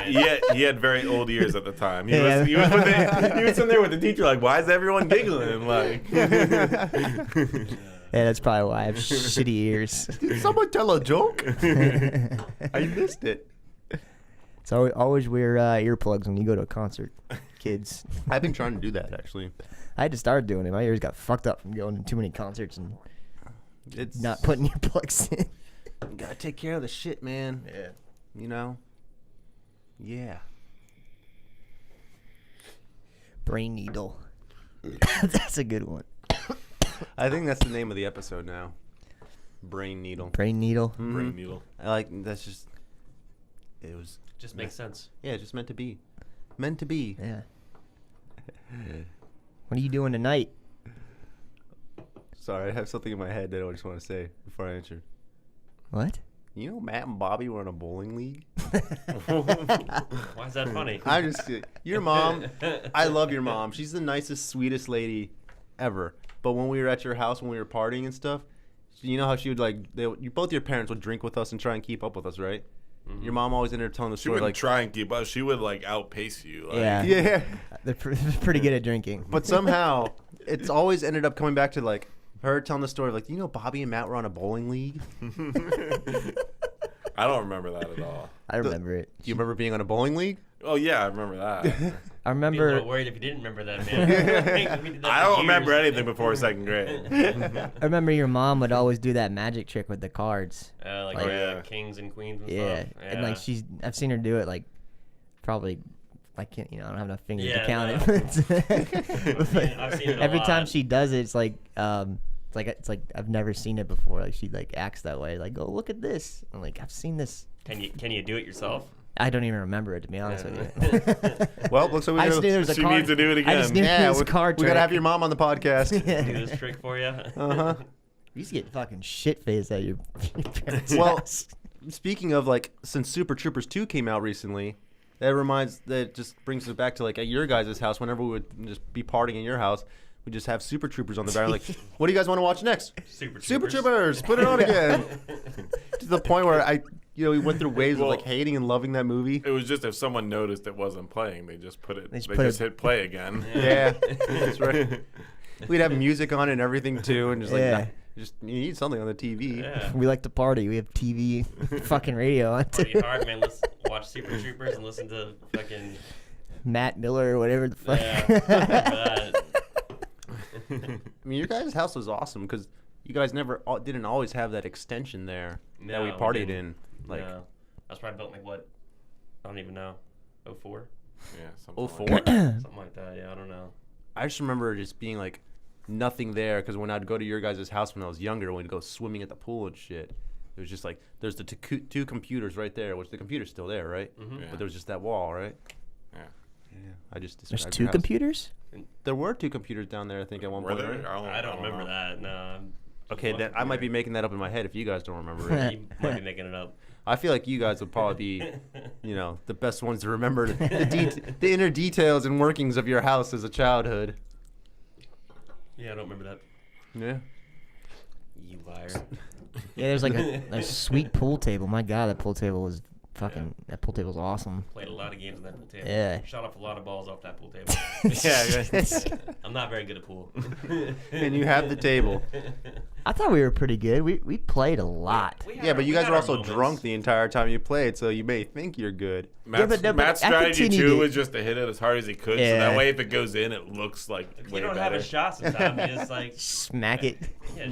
C: he had very old ears at the time. He
A: Yeah.
C: was he was sitting there with the teacher like, why is everyone giggling? Like,
A: Yeah, that's probably why I have shitty ears.
D: Did someone tell a joke? I missed it.
A: So always wear earplugs when you go to a concert. kids.
D: I've been trying to do that actually.
A: I had to start doing it. My ears got fucked up from going to too many concerts and
D: It's
A: not putting earplugs in.
D: You gotta take care of the shit, man.
A: Yeah.
D: You know. Yeah.
A: Brain needle. That's a good one.
D: I think that's the name of the episode now. Brain needle.
A: Brain needle.
D: Mhm.
C: Brain needle.
D: I like that's just. It was.
B: Just makes sense.
D: Yeah, just meant to be. Meant to be.
A: Yeah. What are you doing tonight?
D: Sorry, I have something in my head that I just want to say before I answer.
A: What?
D: You know, Matt and Bobby were in a bowling league.
B: Why is that funny?
D: I'm just your mom. I love your mom. She's the nicest, sweetest lady ever. But when we were at your house, when we were partying and stuff, you know how she would both your parents would drink with us and try and keep up with us, right?
B: Mm-hmm.
D: Your mom always ended up telling the
C: She
D: story
C: wouldn't
D: like,
C: try and keep up. She would like outpace you. Like,
A: Yeah.
D: yeah.
A: They're pretty good at drinking.
D: But somehow it's always ended up coming back to like her telling the story like, you know, Bobby and Matt were on a bowling league.
C: I don't remember that at all.
A: I remember it.
D: Do you remember being on a bowling league?
C: Oh yeah, I remember that.
A: I
B: I'd be a
A: remember.
B: little worried if you didn't remember that, man. We did that
C: I
B: for
C: don't remember
B: years.
C: anything before second grade.
A: I remember your mom would always do that magic trick with the cards.
B: Like
C: Oh, yeah.
B: kings and queens and
A: Yeah,
B: stuff.
A: and like I've seen her do it like probably. I can't, I don't have enough fingers
B: Yeah,
A: to count
B: no.
A: it.
B: I've seen it a
A: Every time
B: lot.
A: she does it, it's like I've never seen it before. Like she like acts that way. Like, oh, look at this. I'm like, I've seen this.
B: Can you do it yourself?
A: I don't even remember it, to be honest
B: Yeah.
A: with you.
D: Well, looks like we
A: I just knew there was a
C: She
A: card.
C: needs to do it
A: I just
C: again.
A: knew
D: yeah,
A: there was a card
D: we gotta
A: trick.
D: have your mom on the podcast.
B: Do
A: Yeah.
B: this trick for you?
D: Uh-huh.
A: You used to get fucking shit faced at your parents'
D: Well,
A: house.
D: Speaking of like, since Super Troopers 2 came out recently, that just brings us back to like at your guys' house. Whenever we would just be partying in your house, we just have Super Troopers on the back. Like, what do you guys want to watch next? Super Troopers, put it on again. To the point where we went through waves of
C: Well,
D: like hating and loving that movie.
C: It was just if someone noticed it wasn't playing, they just put it.
A: They just
C: They
A: put
C: just
A: it-
C: hit play again.
D: Yeah, that's right. We'd have music on and everything too, and just like
A: Yeah.
D: just you need something on the TV.
B: Yeah.
A: We like to party. We have TV, fucking radio on too.
B: Party hard, man. Let's watch Super Troopers and listen to fucking.
A: Matt Miller or whatever the fuck.
B: Yeah.
D: I mean, your guys' house was awesome because you guys didn't always have that extension there that we
B: No, we
D: partied
B: didn't.
D: in. Like,
B: No. That's probably built like what? I don't even know. 04?
C: Yeah, something
D: 04?
C: Like that.
B: Something like that. Yeah, I don't know.
D: I just remember just being like nothing there because when I'd go to your guys' house when I was younger, we'd go swimming at the pool and shit. It was just like there's the two computers right there, which the computer's still there, right?
B: Mhm.
C: Yeah.
D: But there was just that wall, right?
C: Yeah.
D: Yeah. I just
A: There's
D: described
A: two
D: your house.
A: computers?
D: There were two computers down there, I think, at one
C: Were
D: point.
C: there?
D: Right?
B: I don't remember
C: know.
B: that. No.
D: Okay, then I might be making that up in my head if you guys don't remember it.
B: You might be making it up.
D: I feel like you guys would probably be, the best ones to remember the inner details and workings of your house as a childhood.
B: Yeah, I don't remember that.
D: Yeah.
B: You liar.
A: Yeah, there's like a sweet pool table. My God, that pool table was fucking. That pool table's awesome.
B: Played a lot of games on that pool table.
A: Yeah.
B: Shot off a lot of balls off that pool table.
D: Yeah,
B: I'm not very good at pool.
D: And you have the table.
A: I thought we were pretty good. We played a lot.
B: We had
D: Yeah,
B: our-
D: but you
B: we
D: guys
B: had
D: were
B: our
D: also
B: moments.
D: drunk the entire time you played, so you may think you're good.
C: Matt's,
A: but
C: Matt's
A: I
C: strategy
A: continue
C: too
A: to-
C: was just to hit it as hard as he could, so
A: Yeah.
C: that way if it goes in, it looks like
B: If
C: way
B: you don't
C: better.
B: have a shot sometimes, you just like
A: Smack it.
B: yeah,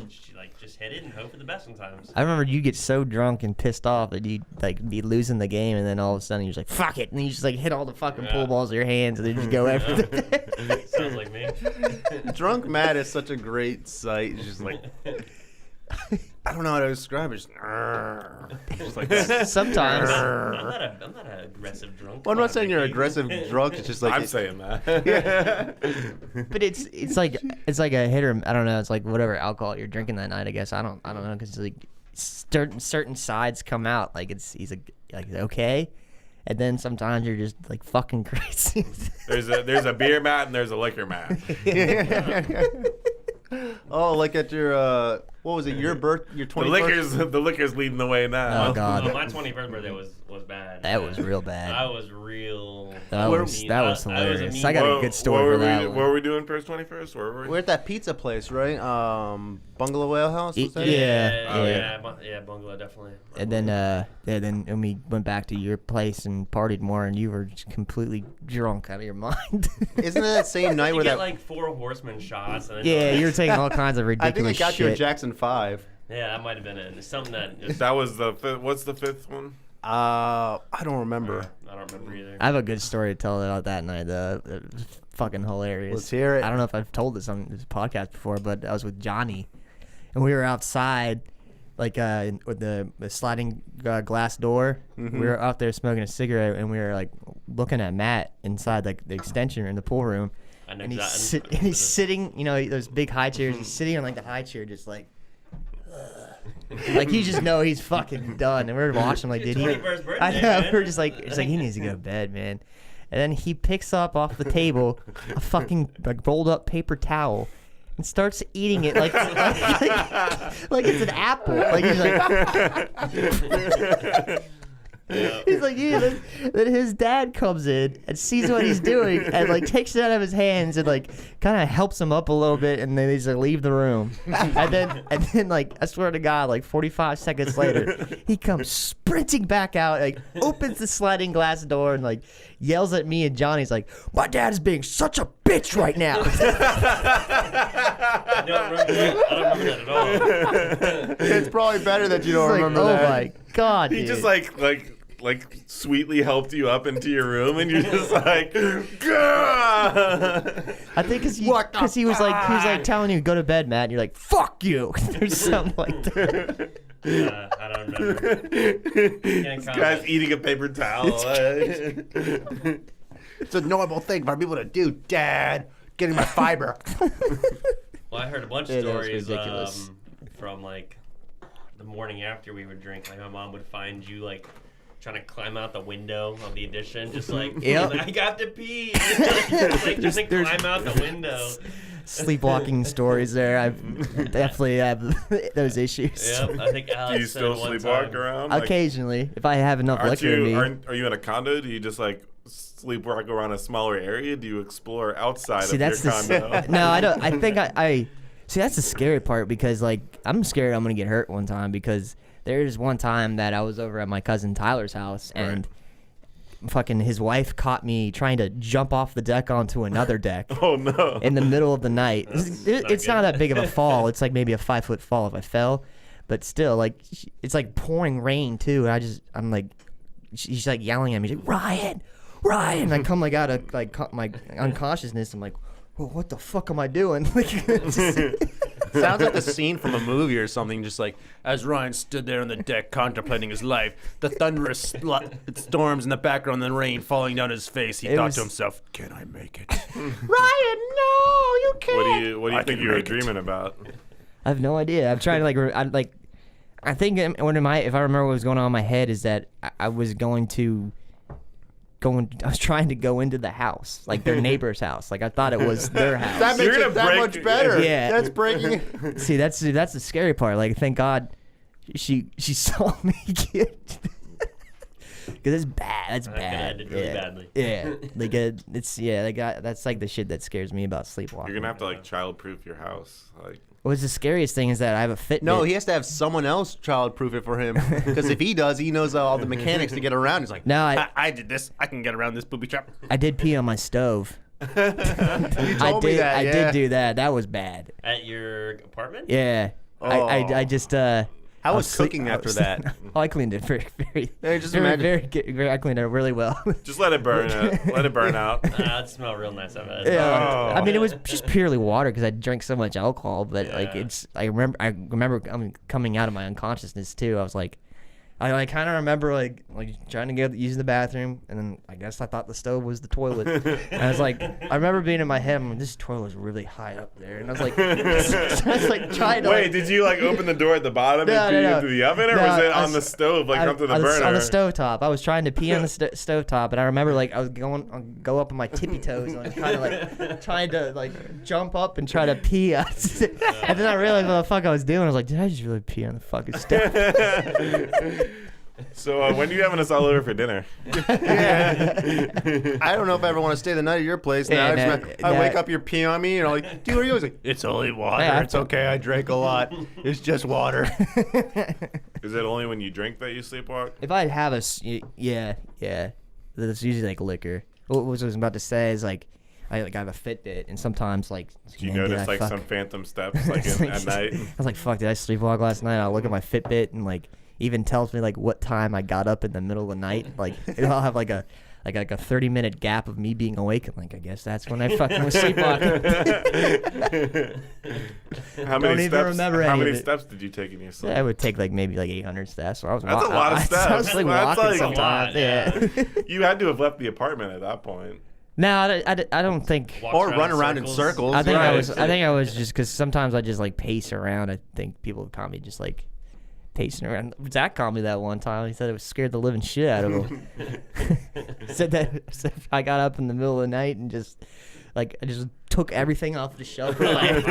B: just hit it and hope for the best sometimes.
A: I remember you get so drunk and pissed off that you'd like be losing the game, and then all of a sudden you're just like, "Fuck it," and you just like hit all the fucking
B: Yeah.
A: pool balls with your hands, and then just go after them.
B: Sounds like me.
D: Drunk Matt is such a great sight. It's just like, I don't know how to describe it. Just like that.
A: Sometimes.
B: I'm not an aggressive drunk.
D: Well, I'm
B: Come
D: not
B: on,
D: saying you're
B: Ricky.
D: aggressive drunk. It's just like
C: I'm
D: it-
C: saying that.
A: But it's like a hit or I don't know. It's like whatever alcohol you're drinking that night. I guess I don't know because like certain sides come out. Like he's like okay, and then sometimes you're just like fucking crazy.
C: There's a beer mat and there's a liquor mat.
D: Oh, like at your What was it? Your 21st?
C: The liquor's leading the way now.
A: Oh God,
B: My 21st birthday was bad.
A: that was real bad.
B: I was real.
A: That was hilarious. I got a good story for that.
C: What were we doing for his 21st? Where were we?
D: We're at that pizza place, right? Bungalow Ale House. Was that?
B: Yeah, Bungalow definitely.
A: And then we went back to your place and partied more, and you were just completely drunk out of your mind.
D: Isn't it that same night
B: You
D: where
B: get
D: that?
B: like 4 horseman shots. And
A: Yeah, you were taking all kinds of
D: I
A: ridiculous
D: think it got
A: shit.
D: you a Jackson 5.
B: Yeah, that might have been it. It's something that.
C: That was the fifth. What's the fifth one?
D: I don't remember.
B: I don't remember either.
A: I have a good story to tell about that night. It was fucking hilarious.
D: Let's hear it.
A: I don't know if I've told this on this podcast before, but I was with Johnny, and we were outside, like with the sliding glass door.
D: Mm-hmm.
A: We were out there smoking a cigarette, and we were like looking at Matt inside like the extension in the pool room.
B: I know
A: And
B: exactly.
A: he's sitting, you know, those big high chairs. He's sitting on like the high chair, just like. Like you just know he's fucking done, and we're watching like, did he?
B: 21st birthday,
A: I know.
B: man.
A: We're just like, it's like he needs to go to bed, man. And then he picks up off the table a fucking like rolled up paper towel and starts eating it like it's an apple. Like he's like. He's like, yeah. Then his dad comes in and sees what he's doing and like takes it out of his hands and like kind of helps him up a little bit, and then he's like, leave the room. And then like I swear to God, like 45 seconds later, he comes sprinting back out, like opens the sliding glass door and like yells at me and Johnny. He's like, my dad is being such a bitch right now.
B: I don't remember that at all.
D: It's probably better that you don't
A: It's like,
D: remember
A: oh
D: that.
A: my God,
C: He
A: dude.
C: just like sweetly helped you up into your room, and you're just like, Gah!
A: I think because he was like telling you go to bed, Matt, and you're like, fuck you, or something like that.
B: I don't remember.
C: This guy's eating a paper towel.
D: It's a normal thing for people to do, Dad. Getting my fiber.
B: Well, I heard a bunch of
A: Yeah, that was
B: stories
A: ridiculous.
B: from like the morning after we would drink. Like my mom would find you like trying to climb out the window of the addition, just like,
A: Yep.
B: I got to pee. just like climb out the window.
A: Sleepwalking stories there. I definitely have those issues.
B: Yep, I think Alex
C: Do you
B: said
C: still
B: one
C: sleepwalk
B: time.
C: around? Like,
A: Occasionally, if I have enough liquor in me.
C: Are you in a condo? Do you just like sleepwalk around a smaller area? Do you explore outside
A: See,
C: of your
A: that's
C: condo?
A: no, I don't. I think I see. That's the scary part because like I'm scared I'm gonna get hurt one time because there's one time that I was over at my cousin Tyler's house and fucking his wife caught me trying to jump off the deck onto another deck.
C: Oh no!
A: In the middle of the night. It's not that big of a fall. It's like maybe a 5-foot fall if I fell, but still, like it's like pouring rain too. And I'm like, she's like yelling at me, she's like, Ryan. And I come like out of like my unconsciousness. I'm like, well, what the fuck am I doing?
D: Sounds like a scene from a movie or something. Just like as Ryan stood there on the deck contemplating his life, the thunderous storms in the background, and the rain falling down his face. He thought to himself, "Can I make it?" Ryan, no, you can't.
C: What do you think you were dreaming about?
A: I have no idea. I'm trying to I think if I remember what was going on in my head is that I was trying to go into the house, like their neighbor's house. Like I thought it was their house.
D: That makes
C: You're
D: it
C: gonna
D: that
C: break-
D: much better.
A: Yeah.
D: That's breaking.
A: See, that's the scary part. Like, thank God, she saw me get. Because it's bad. That's
B: I think
A: bad.
B: I ended really badly.
A: Yeah, like that's like the shit that scares me about sleepwalking.
C: You're gonna have to like childproof your house. Like,
A: What's the scariest thing is that I have a Fitbit.
D: No, he has to have someone else childproof it for him. Because if he does, he knows all the mechanics to get around. He's like,
A: No,
D: I did this. I can get around this booby trap.
A: I did pee on my stove.
D: You told me that.
A: I
D: yeah.
A: did do that. That was bad.
B: At your apartment?
A: Yeah. I just
D: How
A: I
D: was cooking after that?
A: Oh, I cleaned it very
D: Yeah, just
A: very,
D: imagine.
A: very I cleaned it really well.
C: just let it burn. Let it burn out.
B: It smelled real nice. I bet.
A: Yeah, I mean it was just purely water because I drank so much alcohol. But like
B: Yeah.
A: I remember coming out of my unconsciousness too. I was like, I kind of remember like trying to get using the bathroom, and then I guess I thought the stove was the toilet. And I was like, I remember being in my head, I'm like, this toilet was really high up there, and I was like, trying to.
C: Wait, did you like open the door at the bottom and pee into the oven, or was it on the stove, like up to the burner?
A: On the stovetop. I was trying to pee on the stovetop, and I remember like I was go up on my tippy toes, and I was kind of like trying to like jump up and try to pee. And then I realized what the fuck I was doing. I was like, did I just really pee on the fucking stove?
C: So when are you having us all over for dinner?
D: Yeah. I don't know if I ever want to stay the night at your place. Now I wake up, you're peeing on me, and I'm like, dude, what are you always like? It's only water. Yeah, it's okay. I drank a lot. It's just water.
C: Is it only when you drink that you sleepwalk?
A: If I have yeah. That's usually like liquor. What I was about to say is like, I have a Fitbit, and sometimes like.
C: Do you notice like some phantom steps like at night? I
A: was like, fuck, did I sleepwalk last night? I'll look at my Fitbit and like. Even tells me like what time I got up in the middle of the night. Like I'll have like a 30-minute gap of me being awake. I'm like, I guess that's when I fucking was sleepwalking.
C: How many steps did you take in your sleep?
A: Yeah, I would take like maybe like 800 steps. So
C: that's a lot of steps.
A: I was like walking sometimes. Yeah.
C: You had to have left the apartment at that point.
A: No, I don't think.
D: Or run around in circles.
A: I think I was just because sometimes I just like pace around. I think people would call me just like. Pacing around. Zach called me that one time. He said it was scared the living shit out of him. said I got up in the middle of the night and just took everything off the shelf. Zach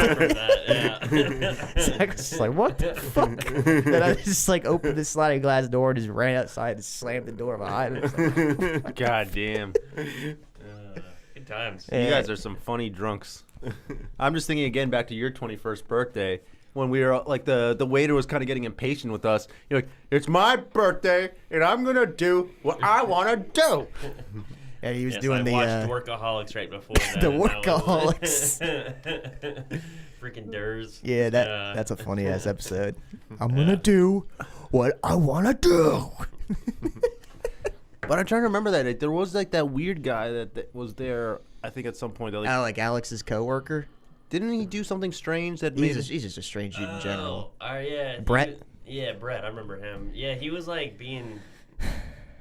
A: was just like, what the fuck? And I just like opened the sliding glass door and just ran outside and slammed the door behind me.
D: God damn.
B: Good times.
D: You guys are some funny drunks. I'm just thinking again back to your 21st birthday. When we were like the waiter was kind of getting impatient with us. You're like, it's my birthday and I'm gonna do what I want to do.
A: Yeah, he was
B: yes,
A: doing
B: I watched Workaholics right before that.
A: The Workaholics.
B: Freaking Durs.
A: Yeah, that's a funny ass episode. I'm gonna do what I wanna do.
D: But I'm trying to remember that there was like that weird guy that was there. I think at some point. That,
A: like Alex's coworker.
D: Didn't he do something strange that made
A: he's just a strange dude in general.
B: Yeah.
A: Brett?
B: Brett. I remember him. Yeah, he was like being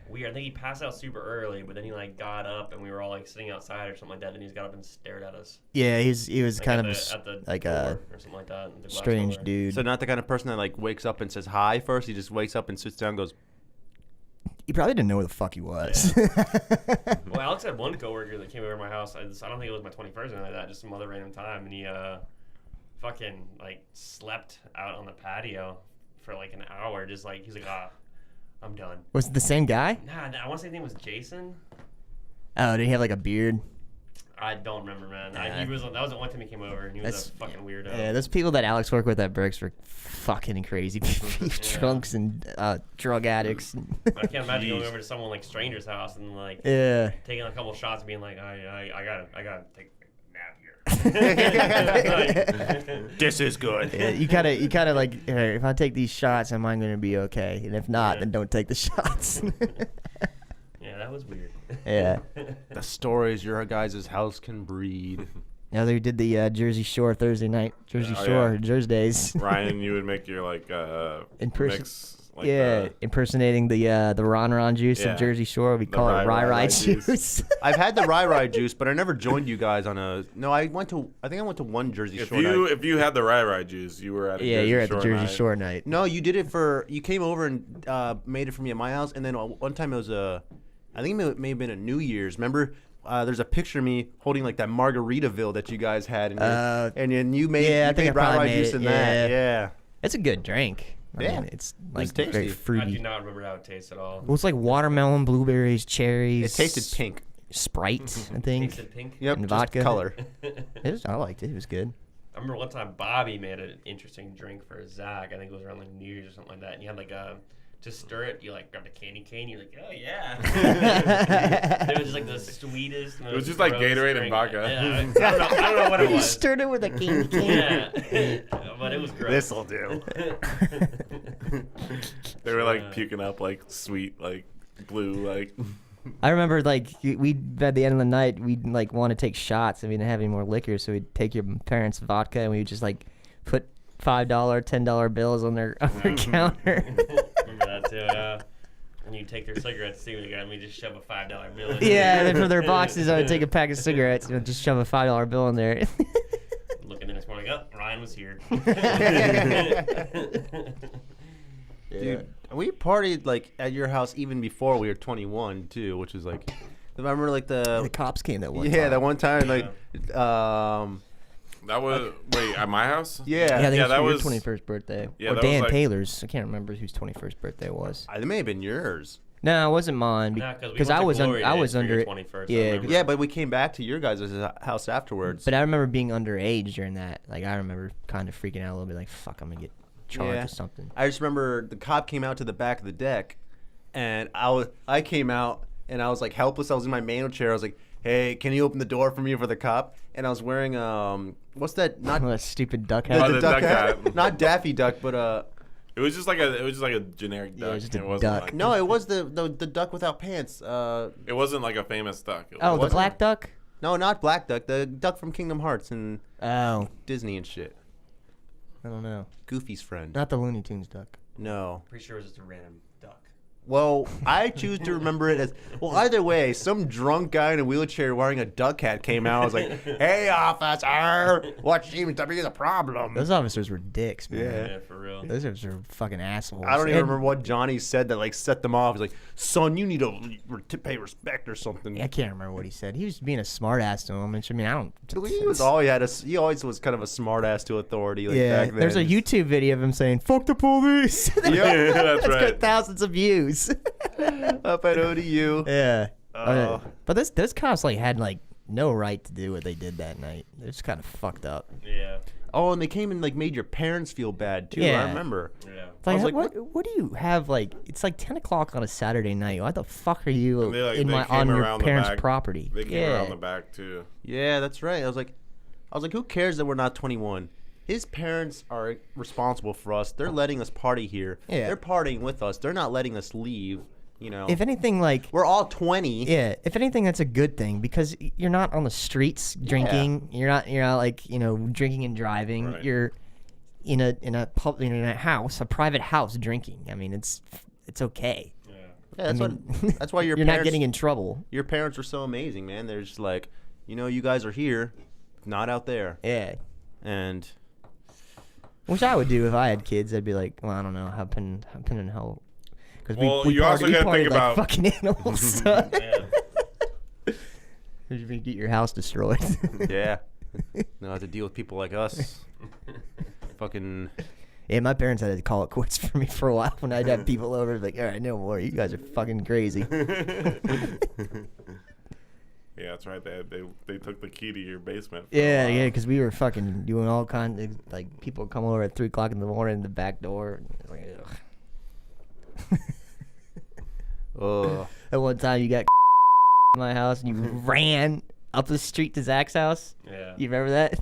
B: weird. I think he passed out super early, but then he like got up and we were all like sitting outside or something like that, and he just got up and stared at us.
A: Yeah, he was
B: like
A: kind
B: of
A: like
B: a or something like that.
A: Strange dude.
D: So not the kind of person that like wakes up and says hi first. He just wakes up and sits down and goes.
A: He probably didn't know where the fuck he was.
B: Yeah. Well, Alex had one coworker that came over to my house. I don't think it was my 21st or anything like that, just some other random time. And he fucking like slept out on the patio for like an hour. Just like, he's like, I'm done.
A: Was it the same guy?
B: Nah, I want to say his name was Jason.
A: Oh, did he have like a beard?
B: I don't remember, man. That was the one time he came over, and he was a fucking weirdo.
A: Yeah, those people that Alex worked with at Bricks were fucking crazy. Drunks and drug addicts.
B: I can't imagine going over to someone like stranger's house and like taking a couple shots and being like, I gotta take a nap here.
D: This is good.
A: Yeah, you gotta like, hey, if I take these shots, am I gonna be okay? And if not, then don't take the shots.
B: Yeah, that was weird.
A: Yeah.
D: The stories your guys' house can breed.
A: Yeah, they did the Jersey Shore Thursday night. Jersey Shore, Jersey.
C: Ryan, you would make your like mix. Like
A: impersonating the Ron juice of Jersey Shore. We call it Rye juice.
D: I've had the Rye juice, but I never joined you guys on a. No, I think I went to one Jersey Shore night.
C: If you had the Rye juice, you were at a
A: you're at the Jersey Shore night.
D: No, you did it for. You came over and made it for me at my house, and then one time it was I think it may have been a New Year's. Remember? There's a picture of me holding like that Margaritaville that you guys had, and then you made Rye juice in that. Yeah,
A: it's a good drink. I mean, it's like very fruity.
B: I do not remember how it tastes at all.
A: Well, it's like watermelon, blueberries, cherries.
D: It tasted pink.
A: Sprite, I think.
B: Tasted pink.
D: Yep,
A: and vodka.
D: Color.
A: I liked it. It was good.
B: I remember one time Bobby made an interesting drink for Zach. I think it was around like New Year's or something like that. And you had like to stir it, you like grabbed a candy cane. You're like, oh yeah. It was just like the sweetest.
C: It was just like Gatorade and vodka.
B: Yeah, I don't know what it was.
A: You stirred it with a candy cane.
B: Yeah, but it was gross.
D: This'll do.
C: They were like puking up like sweet, like blue, like.
A: I remember like we at the end of the night we'd like want to take shots and we didn't have any more liquor, so we'd take your parents' vodka and we would just like put $5, $10 bills on their counter.
B: Remember that So, when you take their cigarettes too, they got me just shove a $5 bill in
A: Yeah, and then for their boxes, I would take a pack of cigarettes and just shove a $5 bill in there.
B: Looking the next morning, oh, Ryan was here.
D: Dude, we partied like at your house even before we were 21 too, which is like, I remember like
A: The cops came that one time.
D: that one time like,
C: That was at my house.
A: Yeah, I think
C: Yeah,
A: it
C: that
A: was
C: was-
A: your 21st birthday.
C: Yeah,
A: or
C: that was
A: Dan
C: like-
A: Taylor's. I can't remember whose 21st birthday it was.
D: It may have been yours.
A: No, it wasn't mine.
B: Nah, 'cause we
A: Because
B: went
A: I
B: to
A: was
B: Glory
A: I
B: Days
A: was
B: for your
A: under
B: 21st, I
A: Yeah,
B: remember.
D: Yeah, but we came back to your guys' house afterwards.
A: but I remember being underage during that. Like I remember kind of freaking out a little bit. Like fuck, I'm gonna get charged
D: Yeah.
A: or something.
D: I just remember the cop came out to the back of the deck, and I came out and I was like helpless. I was in my manual chair. I was like, "Hey, can you open the door for me for the cop?" And I was wearing what's that? Not
A: That stupid duck
D: the,
A: hat.
C: Oh,
D: the
C: the
D: duck
C: duck
D: hat.
C: hat.
D: Not Daffy Duck, but
C: It was just like a generic
A: Yeah,
C: duck.
A: just a
C: it wasn't
A: duck.
C: Like,
D: no, it was the duck without pants.
C: it wasn't like a famous duck. It
A: Oh, the
C: wasn't-
A: black duck.
D: No, not Black Duck. The duck from Kingdom Hearts and
A: Oh,
D: Disney and shit.
A: I don't know.
D: Goofy's friend.
A: Not the Looney Tunes duck.
D: No.
B: Pretty sure it was just a random duck.
D: Well, I choose to remember it as well. Either way, some drunk guy in a wheelchair wearing a duck hat came out. I was like, "Hey, officer, what seems to be the problem?"
A: Those officers were dicks, man.
D: Yeah.
B: Yeah, for real.
A: Those officers were fucking assholes.
D: I don't even
A: And-
D: remember what Johnny said that like set them off. He's like, "Son, you need to pay respect or something."
A: I can't remember what he said. He was being a smart ass to him. Which, I mean, I don't.
D: He was all he had. He always was kind of a smart ass to authority. Like,
A: Yeah,
D: back then.
A: there's a YouTube video of him saying "fuck the police."
C: Yeah, that's
A: It's
C: right.
A: got thousands of views.
D: up at ODU.
A: Yeah.
D: Oh.
A: But those cops like had like no right to do what they did that night. They're just kind of fucked up.
B: Yeah.
D: Oh, and they came and like made your parents feel bad too.
A: Yeah.
D: I remember.
B: Yeah.
A: It's like,
D: was like,
A: what do you have like? It's like 10 o'clock on a Saturday night. Why the fuck are you
C: And they
A: in
C: they
A: my
C: came
A: on your
C: around the
A: parents'
C: back.
A: property?
C: They came
A: yeah.
C: around the back too.
D: Yeah, that's right. I was like, who cares that we're not 21? His parents are responsible for us. They're letting us party here.
A: Yeah.
D: They're partying with us. They're not letting us leave. You know.
A: If anything, like
D: we're all 20.
A: yeah, if anything, that's a good thing because you're not on the streets drinking. You're not like drinking and driving.
C: Right.
A: You're in a house, a private house, drinking. I mean, it's okay.
B: Yeah.
D: Yeah, that's
A: I mean,
D: that's why your
A: you're
D: parents,
A: not getting in trouble.
D: Your parents were so amazing, man. They're just like, you guys are here, not out there.
A: Yeah.
D: And
A: Which I would do if I had kids. I'd be like, well, I don't know, happen in hell. Because
C: Well,
A: we
C: you also
A: partied
C: gotta
A: like
C: think about-
A: fucking animals. So.
B: Yeah.
A: You get your house destroyed.
D: yeah, now I have to deal with people like us. Fucking.
A: Yeah, my parents had to call it quits for me for a while when I'd have people over. Like, all right, no more. You guys are fucking crazy.
C: Yeah, that's right. They took the key to your basement. for a
A: Yeah,
C: while.
A: yeah, because we were fucking doing all kinds of, like, people would come over at 3 o'clock in the morning, the back door. Like, ugh.
D: Oh.
A: At one time, you got in my house and you ran up the street to Zach's house.
B: Yeah.
A: You remember that?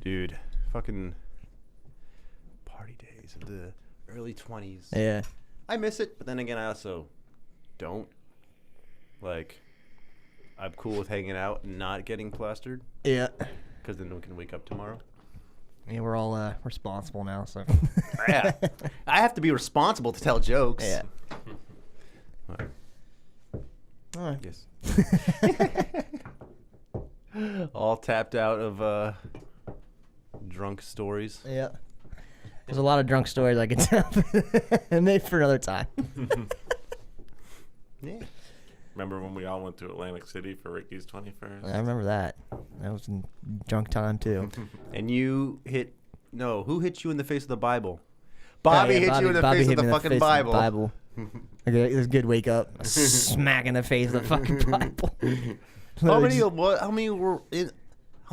D: Dude, fucking party days of the early 20s.
A: Yeah.
D: I miss it, but then again, I also don't. Like, I'm cool with hanging out and not getting plastered,
A: Yeah.
D: because then we can wake up tomorrow.
A: Yeah, we're all responsible now, so.
D: Yeah. I have to be responsible to tell jokes.
A: Yeah.
D: Alright,
A: All right.
D: yes. All tapped out of drunk stories.
A: Yeah. There's a lot of drunk stories I can tell. And maybe for another time.
D: Yeah.
C: Remember when we all went to Atlantic City for Ricky's 21st?
A: I remember that. That was in drunk time, too.
D: And you who hit you in the face with the Bible? Bobby
A: Yeah,
D: hit you in the face
A: hit
D: with
A: me
D: the
A: in
D: fucking
A: face with
D: Bible.
A: Bible. Okay, it was a good wake up. A smack in the face with the fucking Bible.
D: How
A: Literally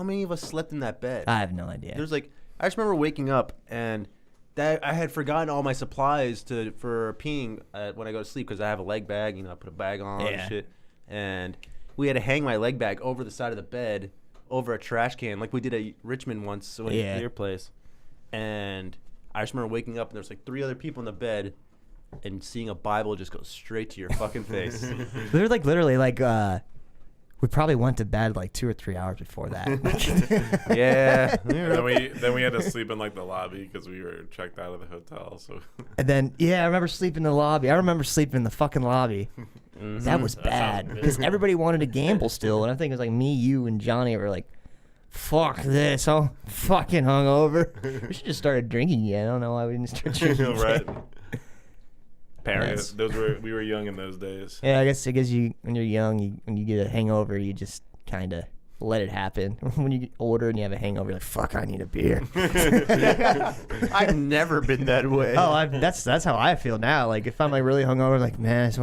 D: many of us slept in that bed?
A: I have no idea.
D: There's like, I just remember waking up and that I had forgotten all my supplies for peeing when I go to sleep, because I have a leg bag. I put a bag on
A: Yeah.
D: and shit, and we had to hang my leg bag over the side of the bed, over a trash can, like we did at Richmond once when
A: Yeah.
D: at your place. And I just remember waking up and there's like 3 other people in the bed, and seeing a Bible just go straight to your fucking face.
A: They're like literally like We probably went to bed like 2 or 3 hours before that.
D: Yeah.
C: Then we had to sleep in like the lobby because we were checked out of the hotel. So
A: And then, I remember sleeping in the lobby. I remember sleeping in the fucking lobby. That was
B: That
A: bad
B: sounds
A: because everybody wanted to gamble still, and I think it was like me, you, and Johnny were like, "Fuck this! I'm fucking hungover. We should just started drinking again. I don't know why we didn't start drinking."
C: right.
D: Parents.
C: We were young in those days.
A: Yeah, I guess you when you're young, when you get a hangover, you just kind of let it happen. When you get older and you have a hangover, you're like, "Fuck, I need a beer."
D: I've never been that way.
A: Oh, that's how I feel now. Like if I'm like really hungover, like man, I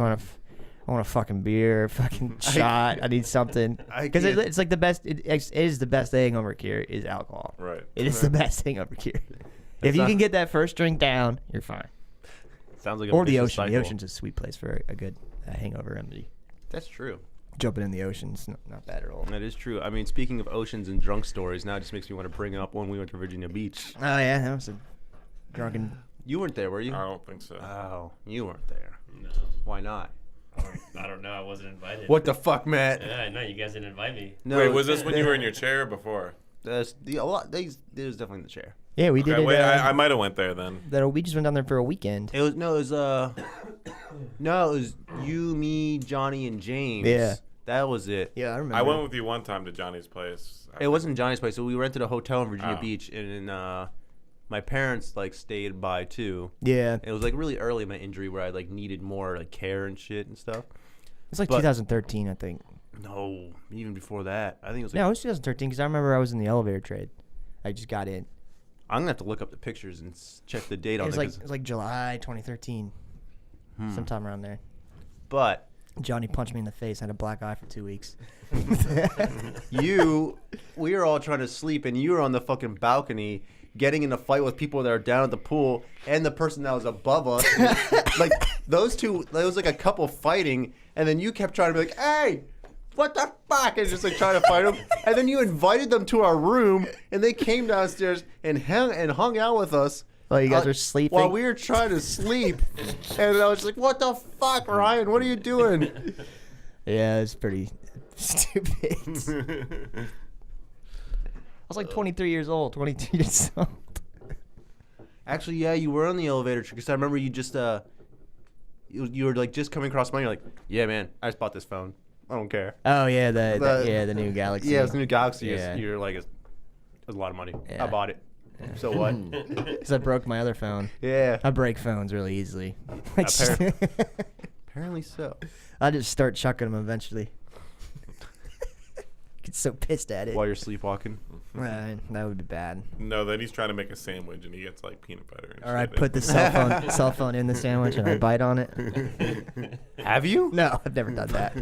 A: want a fucking beer, fucking shot. I need something because it's like the best. It is the best hangover cure is alcohol.
C: Right.
A: It is the best hangover cure. If you can get that first drink down, you're fine.
D: Sounds like a
A: Or the
D: vicious
A: ocean. The
D: cycle.
A: ocean's a sweet place for a good hangover remedy.
D: That's true.
A: Jumping in the ocean's not bad at all.
D: That is true. I mean, speaking of oceans and drunk stories, now it just makes me want to bring up when we went to Virginia Beach.
A: Oh yeah, that was a drunken.
D: You weren't there, were you?
C: I don't think so.
D: Oh, you weren't there.
B: No.
D: Why not?
B: I don't know. I wasn't invited.
D: What the fuck, Matt?
B: Yeah, no, you guys didn't invite me.
D: No,
C: Wait, was this when you were in your chair or before?
D: There's definitely in the chair.
A: Yeah, we did
C: Okay,
A: it.
C: wait, I might have went there then.
A: We just went down there for a weekend.
D: It was you, me, Johnny, and James.
A: Yeah.
D: That was it.
A: Yeah, I remember.
C: I went with you one time to Johnny's place.
D: It wasn't Johnny's place, so we rented a hotel in Virginia
C: Oh.
D: Beach, and my parents like stayed by too.
A: Yeah,
D: It was like really early in my injury where I like needed more like care and shit and stuff.
A: it's like
D: But-
A: 2013, I think.
D: No, even before that, I think it was like.
A: No, it was 2013 because I remember I was in the elevator trade. I just got in.
D: I'm gonna have to look up the pictures and check the date on it.
A: It was like July 2013, sometime around there.
D: But
A: Johnny punched me in the face. I had a black eye for 2 weeks.
D: we were all trying to sleep, and you were on the fucking balcony getting in a fight with people that are down at the pool and the person that was above us. Like those two, there was like a couple fighting, and then you kept trying to be like, "Hey, what the fuck?" And just like trying to fight them. And then you invited them to our room, and they came downstairs and hung out with us.
A: Oh, you guys were sleeping?
D: While we were trying to sleep. And I was just like, "What the fuck, Ryan? What are you doing?"
A: Yeah, it's pretty stupid. I was like 23 years old, 22 years old.
D: Actually, yeah, you were on the elevator because I remember you just you were like just coming across mine. You're like, "Yeah, man, I just bought this phone. I don't care."
A: Oh yeah, the new Galaxy.
D: Yeah, it's the new Galaxy.
A: Yeah.
D: You're like, it's a lot of money.
A: Yeah.
D: I bought it. So what?
A: Because I broke my other phone.
D: Yeah.
A: I break phones really easily.
D: Apparently so.
A: I just start chucking them eventually. Get so pissed at it.
D: While you're sleepwalking.
A: Right, that would be bad.
C: No, then he's trying to make a sandwich and he gets like peanut butter. And
A: Or I
C: shit in
A: put
C: it.
A: the cell phone in the sandwich and I bite on it.
D: Have you?
A: No, I've never done that.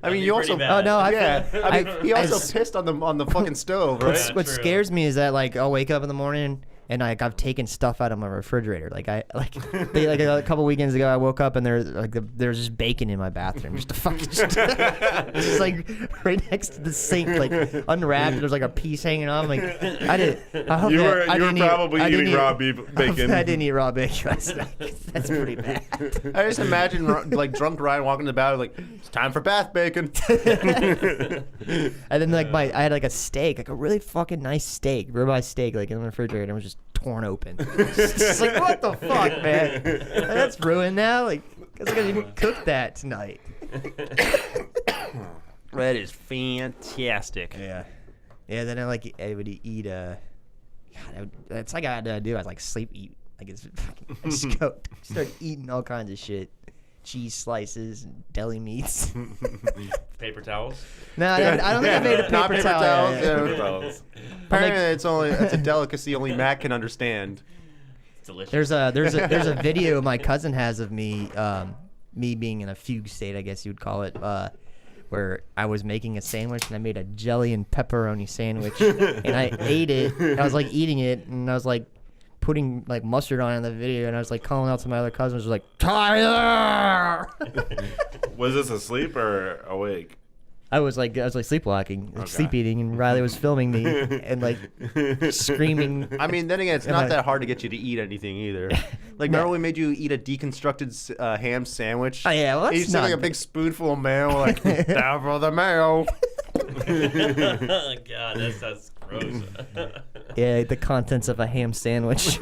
D: I mean, you also.
A: Oh no,
D: Yeah. I mean, he also
A: I-
D: pissed on the fucking stove, right?
B: Yeah,
A: What
B: true.
A: scares me is that like I'll wake up in the morning and like I've taken stuff out of my refrigerator. Like a couple weekends ago, I woke up and there's just bacon in my bathroom. Just a fucking just like right next to the sink, like unwrapped. There's like a piece hanging on. I'm like I hope
C: You
A: that- I
C: were
A: didn't eat-
C: probably
A: I didn't
C: eating
A: eat-
C: raw beef bacon.
A: I didn't eat raw bacon last night. That's pretty bad.
D: I just imagine like drunk Ryan walking to the bathroom like, "It's time for bath bacon."
A: And then like I had like a steak, like a really fucking nice steak, ribeye steak, like in the refrigerator, and it was just torn open. It's just like what the fuck, man? That's ruined now. Like, cause I didn't cook that tonight.
D: That is fantastic.
A: Yeah. Yeah. Then I would eat that's like I had to do. I like sleep eat. Like it's fucking I just go start eating all kinds of shit. Cheese slices and deli meats.
B: Paper towels.
A: No, I don't think I made a
D: Not
A: paper towel.
D: towels,
A: Yeah.
C: Paper towels.
D: Apparently, it's a delicacy only Matt can understand.
B: It's delicious.
A: There's a video my cousin has of me me being in a fugue state, I guess you would call it, where I was making a sandwich and I made a jelly and pepperoni sandwich and I ate it. And I was like eating it and I was like putting like mustard on it in the video and I was like calling out to my other cousins like Tyler.
C: Was this asleep or awake?
A: I was like sleepwalking,
C: Okay.
A: sleep eating, and Riley was filming me and like screaming.
D: I mean, then again, it's
A: Am
D: not
A: I-
D: that hard to get you to eat anything either. Like,
A: No.
D: remember we made you eat a deconstructed ham sandwich?
A: Oh yeah, well
D: And you
A: that's
D: just took
A: not
D: like a big spoonful of mayo, like, down for the mayo.
B: God, that's gross.
A: Yeah, the contents of a ham sandwich.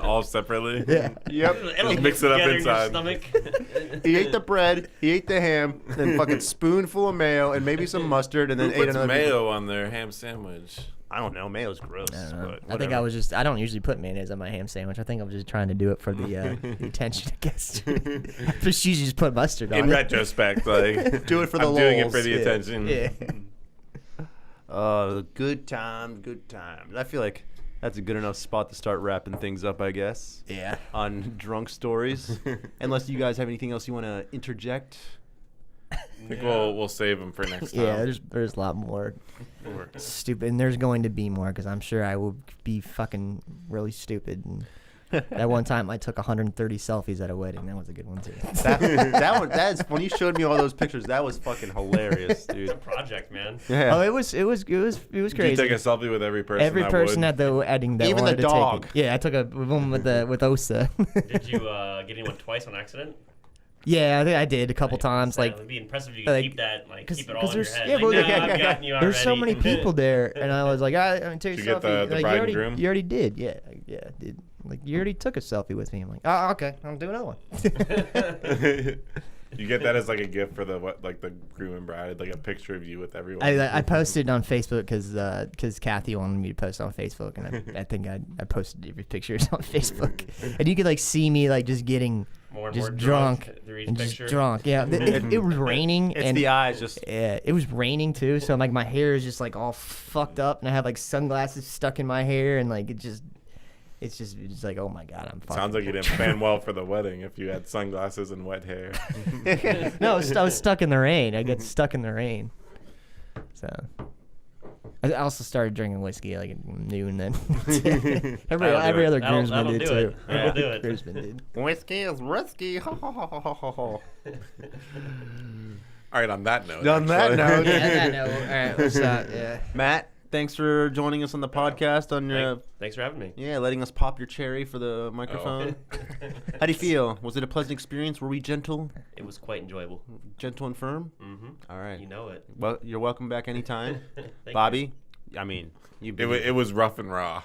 C: All separately.
A: Yeah.
D: Yep.
B: It'll
C: Mix it up
B: together
C: inside.
B: In your stomach.
D: He ate the bread, he ate the ham, then fucking spoonful of mayo and maybe some mustard, and then
C: Who
D: ate
C: puts
D: another.
C: mayo on their ham sandwich?
D: I don't know. Mayo's gross.
A: I don't know.
D: But
A: I think
D: whatever.
A: I was just. I don't usually put mayonnaise on my ham sandwich. I think I was just trying to do it for the attention, I guess. Just usually just put mustard on
C: In
A: it.
C: retrospect, like
D: Do it for the
C: I'm doing it for
D: lols.
C: the
A: Yeah.
C: attention.
A: Yeah.
D: Good times, good times. I feel like that's a good enough spot to start wrapping things up, I guess,
A: Yeah.
D: on drunk stories. Unless you guys have anything else you want to interject.
C: I think we'll save them for next time.
A: Yeah. There's a lot more stupid, and there's going to be more because I'm sure I will be fucking really stupid. And that one time I took 130 selfies at a wedding. That was a good one too.
D: That's when you showed me all those pictures. That was fucking hilarious,
B: It's a
D: dude.
B: project, man.
D: Yeah.
A: Oh, it was crazy.
C: Did you take a selfie with every person?
A: Every
C: that
A: person
C: would?
A: at the wedding that
D: Even the
A: wanted
D: dog.
A: to take it. Yeah, I took a one with Osa.
B: Did you get anyone twice on accident?
A: Yeah, I think I did a couple times.
B: So
A: like,
B: it'd be impressive if you could
A: like,
B: keep that, like
A: 'cause-
B: keep it all
A: 'cause
B: in your
A: there's-
B: head.
A: yeah,
B: Like,
A: well,
B: no,
A: yeah,
B: I've gotten you
A: there's so
B: already.
A: many people there, and I was like, I'm gonna take
C: Did
A: a
C: you get
A: selfie.
C: the
A: Like,
C: bride
A: you
C: and groom?
A: already did. Yeah, yeah, I did. Like, you already took a selfie with me. I'm like, oh, okay, I'm doing another one.
C: You get that as like a gift for the the groom and bride, like a picture of you with everyone.
A: I posted it on Facebook because Kathy wanted me to post on Facebook, and I think I posted every pictures on Facebook, and you could like see me like just getting
B: More and
A: just
B: more
A: drunk
B: through each
A: and
B: picture.
A: just drunk. Yeah, it was raining
D: It's
A: and
D: the eyes just.
A: yeah, it was raining too, so like my hair is just like all fucked up, and I have like sunglasses stuck in my hair, and like it's just like, oh my god, I'm fucking.
C: Sounds like you didn't plan well for the wedding if you had sunglasses and wet hair.
A: No, I was stuck in the rain. I got stuck in the rain. So I also started drinking whiskey like at noon then. every
B: That'll do
A: every
B: it.
A: other
B: That'll-
A: groomsman
B: that'll
A: did
B: do
A: too.
B: it. That'll do it.
A: Groomsman did.
D: Whiskey is risky. Ha, ha, ha, ha, ha, ha.
C: All right, on that note.
D: On that
C: actually.
D: note.
A: Yeah, I know. All right, what's up? Yeah.
D: Matt, thanks for joining us on the podcast. On your,
B: Thanks for having me.
D: yeah, letting us pop your cherry for the microphone. How do you feel? Was it a pleasant experience? Were we gentle,
B: It was quite enjoyable.
D: gentle and firm?
B: Mm-hmm.
D: All right.
B: You know it.
D: Well, you're welcome back anytime,
B: Thank
D: Bobby. I mean, you.
C: It was rough and raw.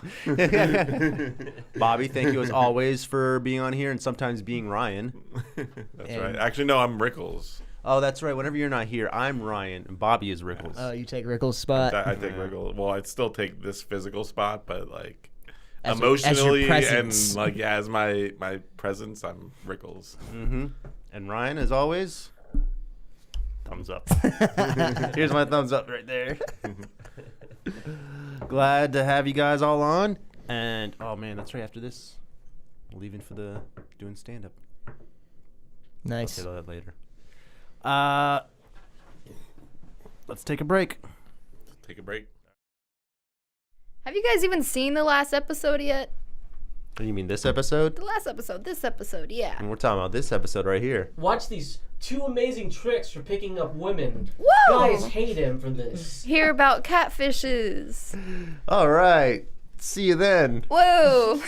D: Bobby, thank you as always for being on here and sometimes being Ryan.
C: That's
A: And-
C: right. Actually, no, I'm Rickles.
D: Oh, that's right. Whenever you're not here, I'm Ryan and Bobby is Rickles.
A: Oh, you take Rickles' spot.
C: I take Rickles. Well, I'd still take this physical spot, but like
A: As your
C: emotionally
A: presence.
C: and like as my presence, I'm Rickles.
D: Mm-hmm. And Ryan, as always, thumbs up. Here's my thumbs up right there. Glad to have you guys all on. And oh man, that's right. After this, we're leaving for the doing stand up.
A: Nice.
D: Say that later. Let's take a break.
C: Take a break.
E: Have you guys even seen the last episode yet?
D: You mean this episode?
E: The last episode, this episode, yeah.
D: And we're talking about this episode right here.
F: Watch these two amazing tricks for picking up women.
E: Whoa!
F: Guys hate him for this.
E: Hear about catfishes.
D: All right. See you then.
E: Whoa!